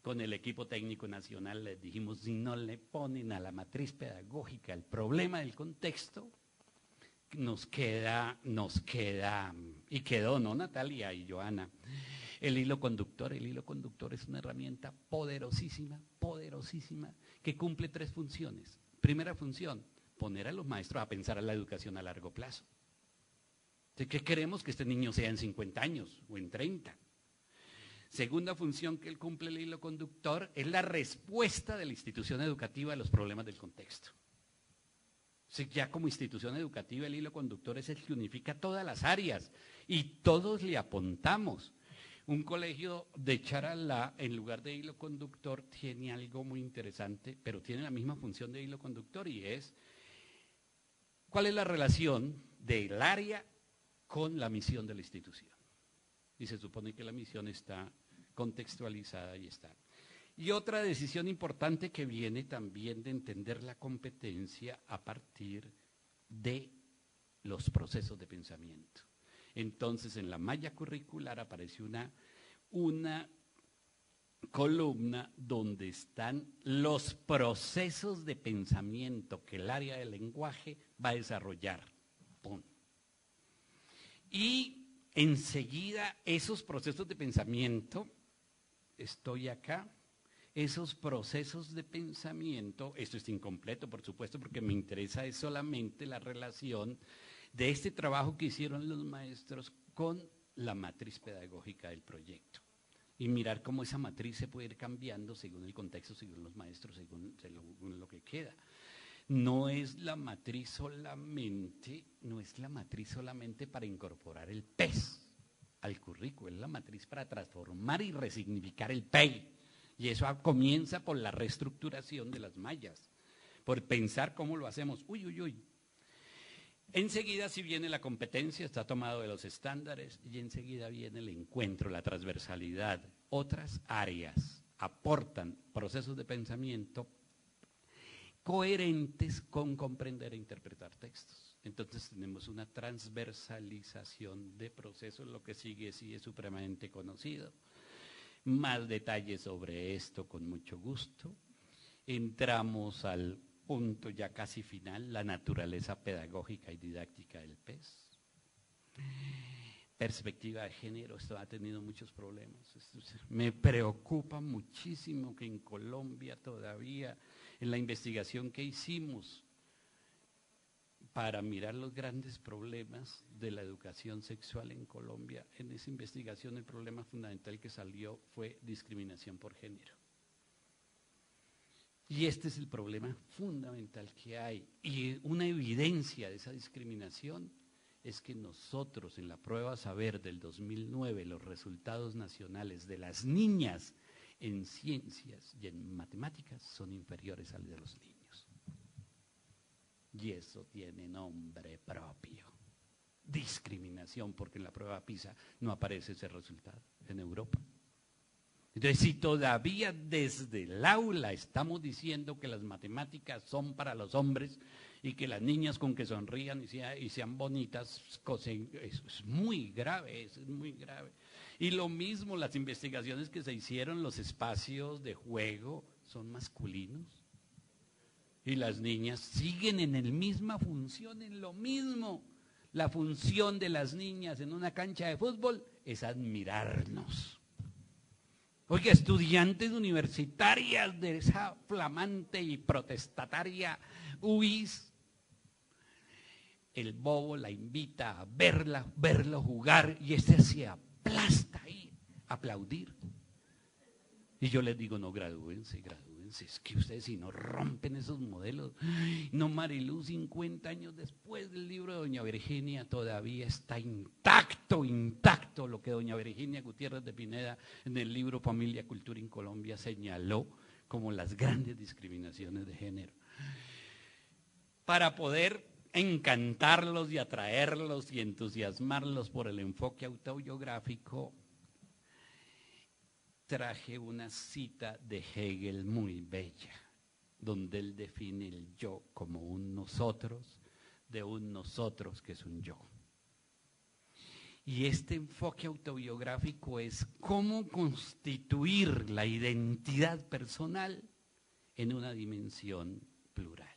Con el equipo técnico nacional les dijimos, si no le ponen a la matriz pedagógica el problema del contexto, nos queda, y quedó, ¿no, Natalia y Joana? El hilo conductor es una herramienta poderosísima, que cumple 3 funciones. Primera función, poner a los maestros a pensar en la educación a largo plazo. ¿De qué queremos que este niño sea en 50 años o en 30? Segunda función que él cumple el hilo conductor es la respuesta de la institución educativa a los problemas del contexto. O sea, ya como institución educativa el hilo conductor es el que unifica todas las áreas y todos le apuntamos. Un colegio de Charalá, en lugar de hilo conductor, tiene algo muy interesante, pero tiene la misma función de hilo conductor y es, ¿cuál es la relación del área con la misión de la institución? Y se supone que la misión está contextualizada y está. Y otra decisión importante que viene también de entender la competencia a partir de los procesos de pensamiento. Entonces, en la malla curricular aparece una columna donde están los procesos de pensamiento que el área del lenguaje va a desarrollar. ¡Pum! Y enseguida esos procesos de pensamiento, estoy acá, esos procesos de pensamiento, esto es incompleto por supuesto porque me interesa es solamente la relación de este trabajo que hicieron los maestros con la matriz pedagógica del proyecto. Y mirar cómo esa matriz se puede ir cambiando según el contexto, según los maestros, según lo que queda. No es la matriz solamente para incorporar el PES al currículo, es la matriz para transformar y resignificar el PEI. Y eso comienza por la reestructuración de las mallas, por pensar cómo lo hacemos. Enseguida si viene la competencia, está tomado de los estándares, y enseguida viene el encuentro, la transversalidad. Otras áreas aportan procesos de pensamiento coherentes con comprender e interpretar textos. Entonces tenemos una transversalización de procesos, lo que sigue sí es supremamente conocido. Más detalles sobre esto con mucho gusto. Entramos al punto ya casi final, la naturaleza pedagógica y didáctica del PES. Perspectiva de género, esto ha tenido muchos problemas. Me preocupa muchísimo que en Colombia todavía, en la investigación que hicimos para mirar los grandes problemas de la educación sexual en Colombia, en esa investigación el problema fundamental que salió fue discriminación por género. Y este es el problema fundamental que hay. Y una evidencia de esa discriminación es que nosotros en la prueba saber del 2009, los resultados nacionales de las niñas en ciencias y en matemáticas son inferiores al de los niños. Y eso tiene nombre propio. Discriminación, porque en la prueba PISA no aparece ese resultado en Europa. Entonces, si todavía desde el aula estamos diciendo que las matemáticas son para los hombres y que las niñas con que sonrían y sean bonitas, es muy grave, es muy grave. Y lo mismo, las investigaciones que se hicieron, los espacios de juego son masculinos. Y las niñas siguen en la misma función, en lo mismo. La función de las niñas en una cancha de fútbol es admirarnos. Oiga, estudiantes universitarias de esa flamante y protestataria UIS, el bobo la invita a verlo jugar y se aplasta ahí, a aplaudir. Y yo les digo, no, gradúense, es que ustedes si no rompen esos modelos. No, Marilú, 50 años después del libro de doña Virginia todavía está intacto lo que doña Virginia Gutiérrez de Pineda en el libro Familia, Cultura en Colombia señaló como las grandes discriminaciones de género. Para poder encantarlos y atraerlos y entusiasmarlos por el enfoque autobiográfico, traje una cita de Hegel muy bella, donde él define el yo como un nosotros, de un nosotros que es un yo. Y este enfoque autobiográfico es cómo constituir la identidad personal en una dimensión plural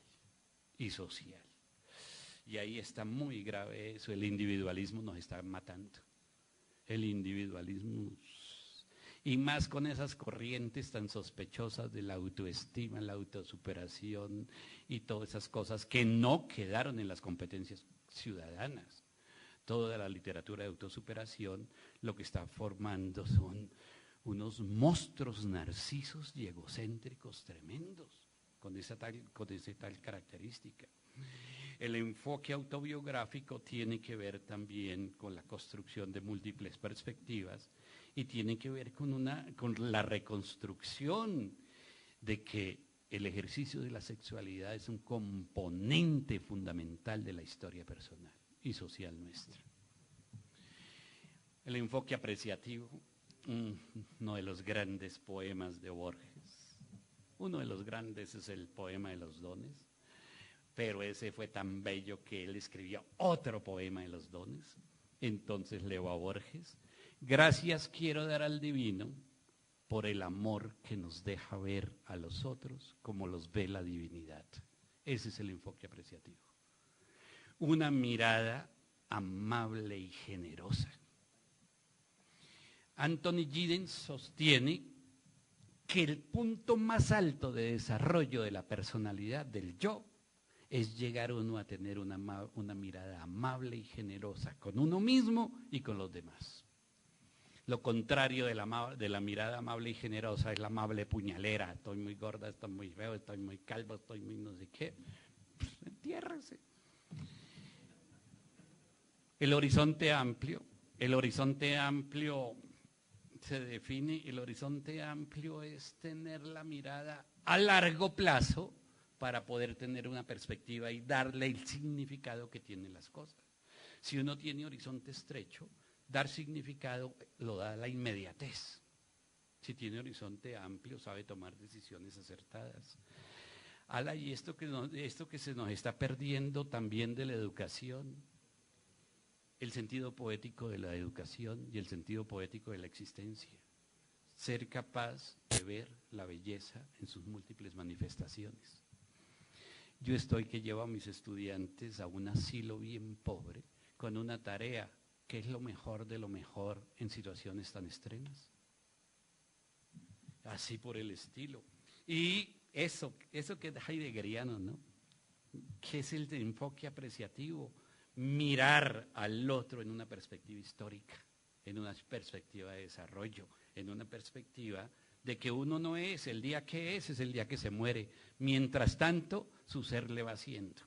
y social. Y ahí está muy grave eso, el individualismo nos está matando. El individualismo, y más con esas corrientes tan sospechosas de la autoestima, la autosuperación y todas esas cosas que no quedaron en las competencias ciudadanas. Toda la literatura de autosuperación lo que está formando son unos monstruos narcisos y egocéntricos tremendos, con esa tal característica. El enfoque autobiográfico tiene que ver también con la construcción de múltiples perspectivas y tiene que ver con la reconstrucción de que el ejercicio de la sexualidad es un componente fundamental de la historia personal y social nuestra. El enfoque apreciativo, uno de los grandes poemas de Borges, uno de los grandes es el poema de los dones, pero ese fue tan bello que él escribió otro poema de los dones. Entonces leo a Borges: gracias quiero dar al divino por el amor que nos deja ver a los otros como los ve la divinidad. Ese es el enfoque apreciativo. Una mirada amable y generosa. Anthony Giddens sostiene que el punto más alto de desarrollo de la personalidad del yo es llegar uno a tener una mirada amable y generosa con uno mismo y con los demás. Lo contrario de la mirada amable y generosa es la amable puñalera. Estoy muy gorda, estoy muy feo, estoy muy calvo, estoy muy no sé qué. Pues, entiérrese. El horizonte amplio se define, el horizonte amplio es tener la mirada a largo plazo para poder tener una perspectiva y darle el significado que tienen las cosas. Si uno tiene horizonte estrecho, dar significado lo da la inmediatez. Si tiene horizonte amplio, sabe tomar decisiones acertadas. Ala, y esto que se nos está perdiendo también de la educación, el sentido poético de la educación y el sentido poético de la existencia. Ser capaz de ver la belleza en sus múltiples manifestaciones. Yo estoy que llevo a mis estudiantes a un asilo bien pobre con una tarea que es lo mejor de lo mejor en situaciones tan extremas. Así por el estilo. Y eso que es heideggeriano, ¿no? Que es el de enfoque apreciativo, mirar al otro en una perspectiva histórica, en una perspectiva de desarrollo, en una perspectiva de que uno no es el día que es el día que se muere. Mientras tanto, su ser le va haciendo.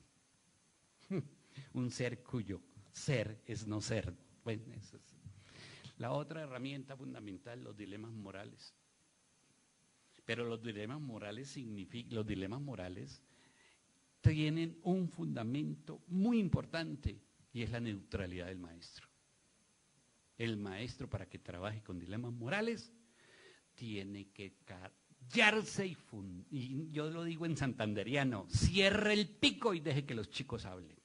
Un ser cuyo ser es no ser. Bueno, eso es. La otra herramienta fundamental, los dilemas morales. Pero los dilemas morales tienen un fundamento muy importante y es la neutralidad del maestro. El maestro, para que trabaje con dilemas morales, tiene que callarse y yo lo digo en santanderiano, cierre el pico y deje que los chicos hablen.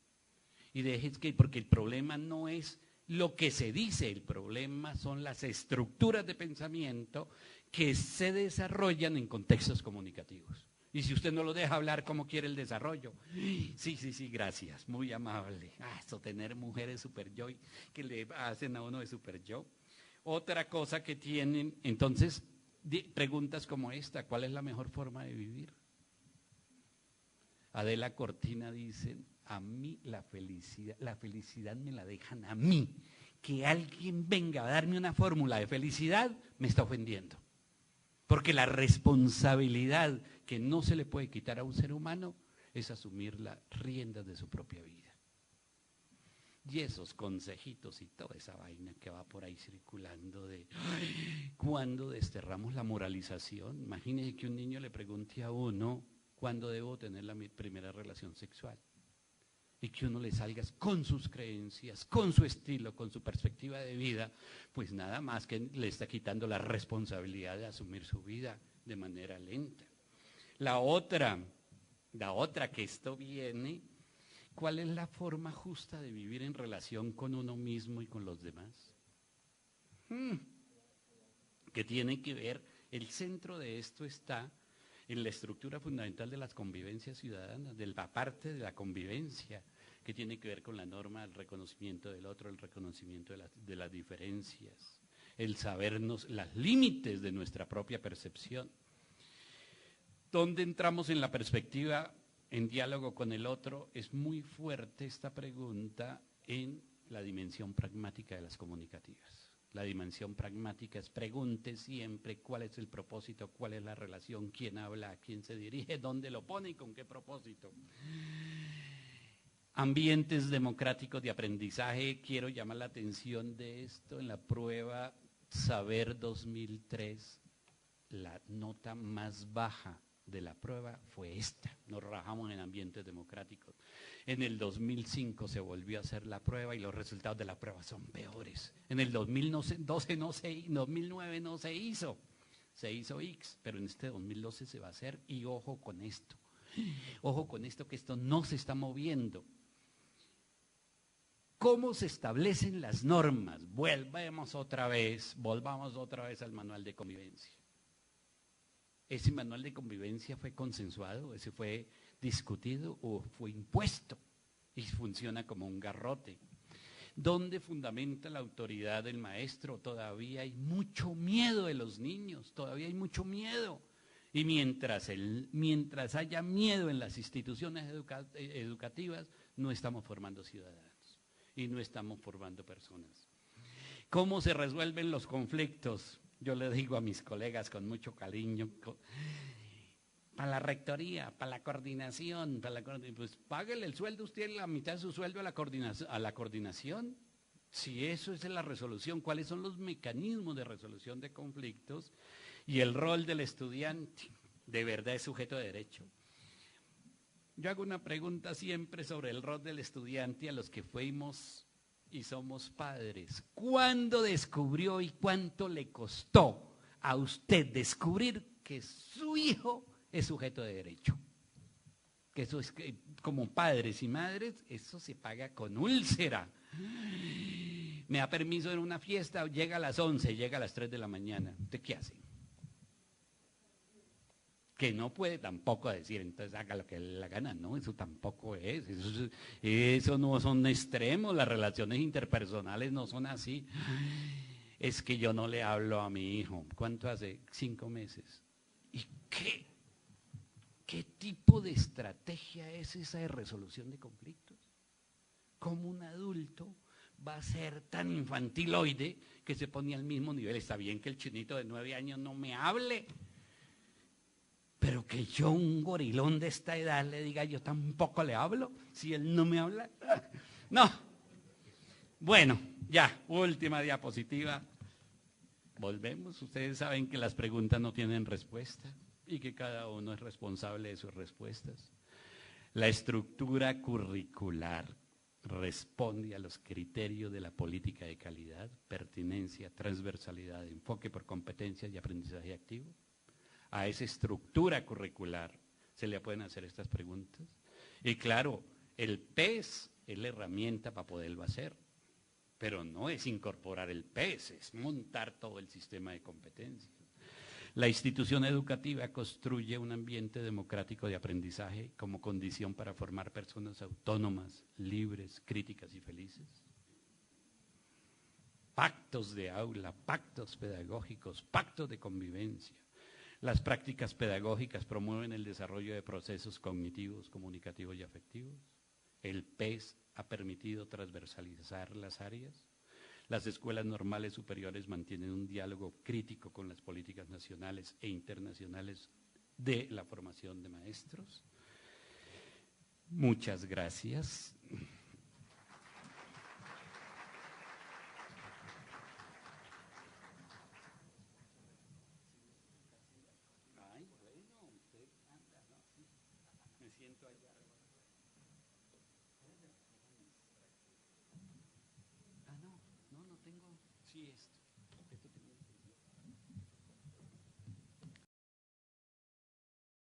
Y deje porque el problema no es lo que se dice, el problema son las estructuras de pensamiento que se desarrollan en contextos comunicativos. Y si usted no lo deja hablar, ¿cómo quiere el desarrollo? Sí, gracias, muy amable. Eso, tener mujeres super yo que le hacen a uno de super yo. Otra cosa que tienen, entonces, preguntas como esta, ¿cuál es la mejor forma de vivir? Adela Cortina dice, a mí la felicidad me la dejan a mí. Que alguien venga a darme una fórmula de felicidad me está ofendiendo. Porque la responsabilidad que no se le puede quitar a un ser humano es asumir las riendas de su propia vida. Y esos consejitos y toda esa vaina que va por ahí circulando de cuando desterramos la moralización. Imagínese que un niño le pregunte a uno cuándo debo tener la primera relación sexual. Y que uno le salga con sus creencias, con su estilo, con su perspectiva de vida, pues nada más que le está quitando la responsabilidad de asumir su vida de manera lenta. La otra que esto viene, ¿cuál es la forma justa de vivir en relación con uno mismo y con los demás? Que tiene que ver, el centro de esto está en la estructura fundamental de las convivencias ciudadanas, de la parte de la convivencia, que tiene que ver con la norma, el reconocimiento del otro, el reconocimiento de las diferencias, el sabernos los límites de nuestra propia percepción. ¿Dónde entramos en la perspectiva, en diálogo con el otro? Es muy fuerte esta pregunta en la dimensión pragmática de las comunicativas. La dimensión pragmática es pregunte siempre cuál es el propósito, cuál es la relación, quién habla, a quién se dirige, dónde lo pone y con qué propósito. Ambientes democráticos de aprendizaje, quiero llamar la atención de esto en la prueba Saber 2003, la nota más baja de la prueba fue esta, nos rajamos en ambientes democráticos. En el 2005 se volvió a hacer la prueba y los resultados de la prueba son peores. En el 2009 no se hizo, se hizo X, pero en este 2012 se va a hacer y ojo con esto que esto no se está moviendo. ¿Cómo se establecen las normas? Volvamos otra vez al manual de convivencia. ¿Ese manual de convivencia fue consensuado? ¿Ese fue discutido o fue impuesto? Y funciona como un garrote. ¿Dónde fundamenta la autoridad del maestro? Todavía hay mucho miedo de los niños, todavía hay mucho miedo. Y mientras haya miedo en las instituciones educativas, no estamos formando ciudadanos y no estamos formando personas. ¿Cómo se resuelven los conflictos? Yo le digo a mis colegas con mucho cariño, para la rectoría, para la coordinación, pues páguele el sueldo usted, la mitad de su sueldo a la coordinación. Si eso es la resolución, ¿cuáles son los mecanismos de resolución de conflictos? Y el rol del estudiante, de verdad es sujeto de derecho. Yo hago una pregunta siempre sobre el rol del estudiante a los que fuimos y somos padres. ¿Cuándo descubrió y cuánto le costó a usted descubrir que su hijo es sujeto de derecho? que eso es que, como padres y madres, eso se paga con úlcera. Me da permiso en una fiesta, llega a las 11, llega a las 3 de la mañana. ¿Usted qué hace? Que no puede tampoco decir, entonces haga lo que le dé la gana, no, eso tampoco es, eso no son extremos, las relaciones interpersonales no son así. Es que yo no le hablo a mi hijo, ¿cuánto hace? 5 meses. ¿Y qué? ¿Qué tipo de estrategia es esa de resolución de conflictos? ¿Cómo un adulto va a ser tan infantiloide que se pone al mismo nivel? Está bien que el chinito de 9 años no me hable, pero que yo, un gorilón de esta edad, le diga yo tampoco le hablo, si él no me habla. No. Bueno, ya, última diapositiva. Volvemos. Ustedes saben que las preguntas no tienen respuesta y que cada uno es responsable de sus respuestas. La estructura curricular responde a los criterios de la política de calidad, pertinencia, transversalidad, enfoque por competencias y aprendizaje activo. A esa estructura curricular se le pueden hacer estas preguntas. Y claro, el PES es la herramienta para poderlo hacer, pero no es incorporar el PES, es montar todo el sistema de competencias. La institución educativa construye un ambiente democrático de aprendizaje como condición para formar personas autónomas, libres, críticas y felices. Pactos de aula, pactos pedagógicos, pactos de convivencia. Las prácticas pedagógicas promueven el desarrollo de procesos cognitivos, comunicativos y afectivos. El PES ha permitido transversalizar las áreas. Las escuelas normales superiores mantienen un diálogo crítico con las políticas nacionales e internacionales de la formación de maestros. Muchas gracias. Me siento allá. No tengo, sí, esto.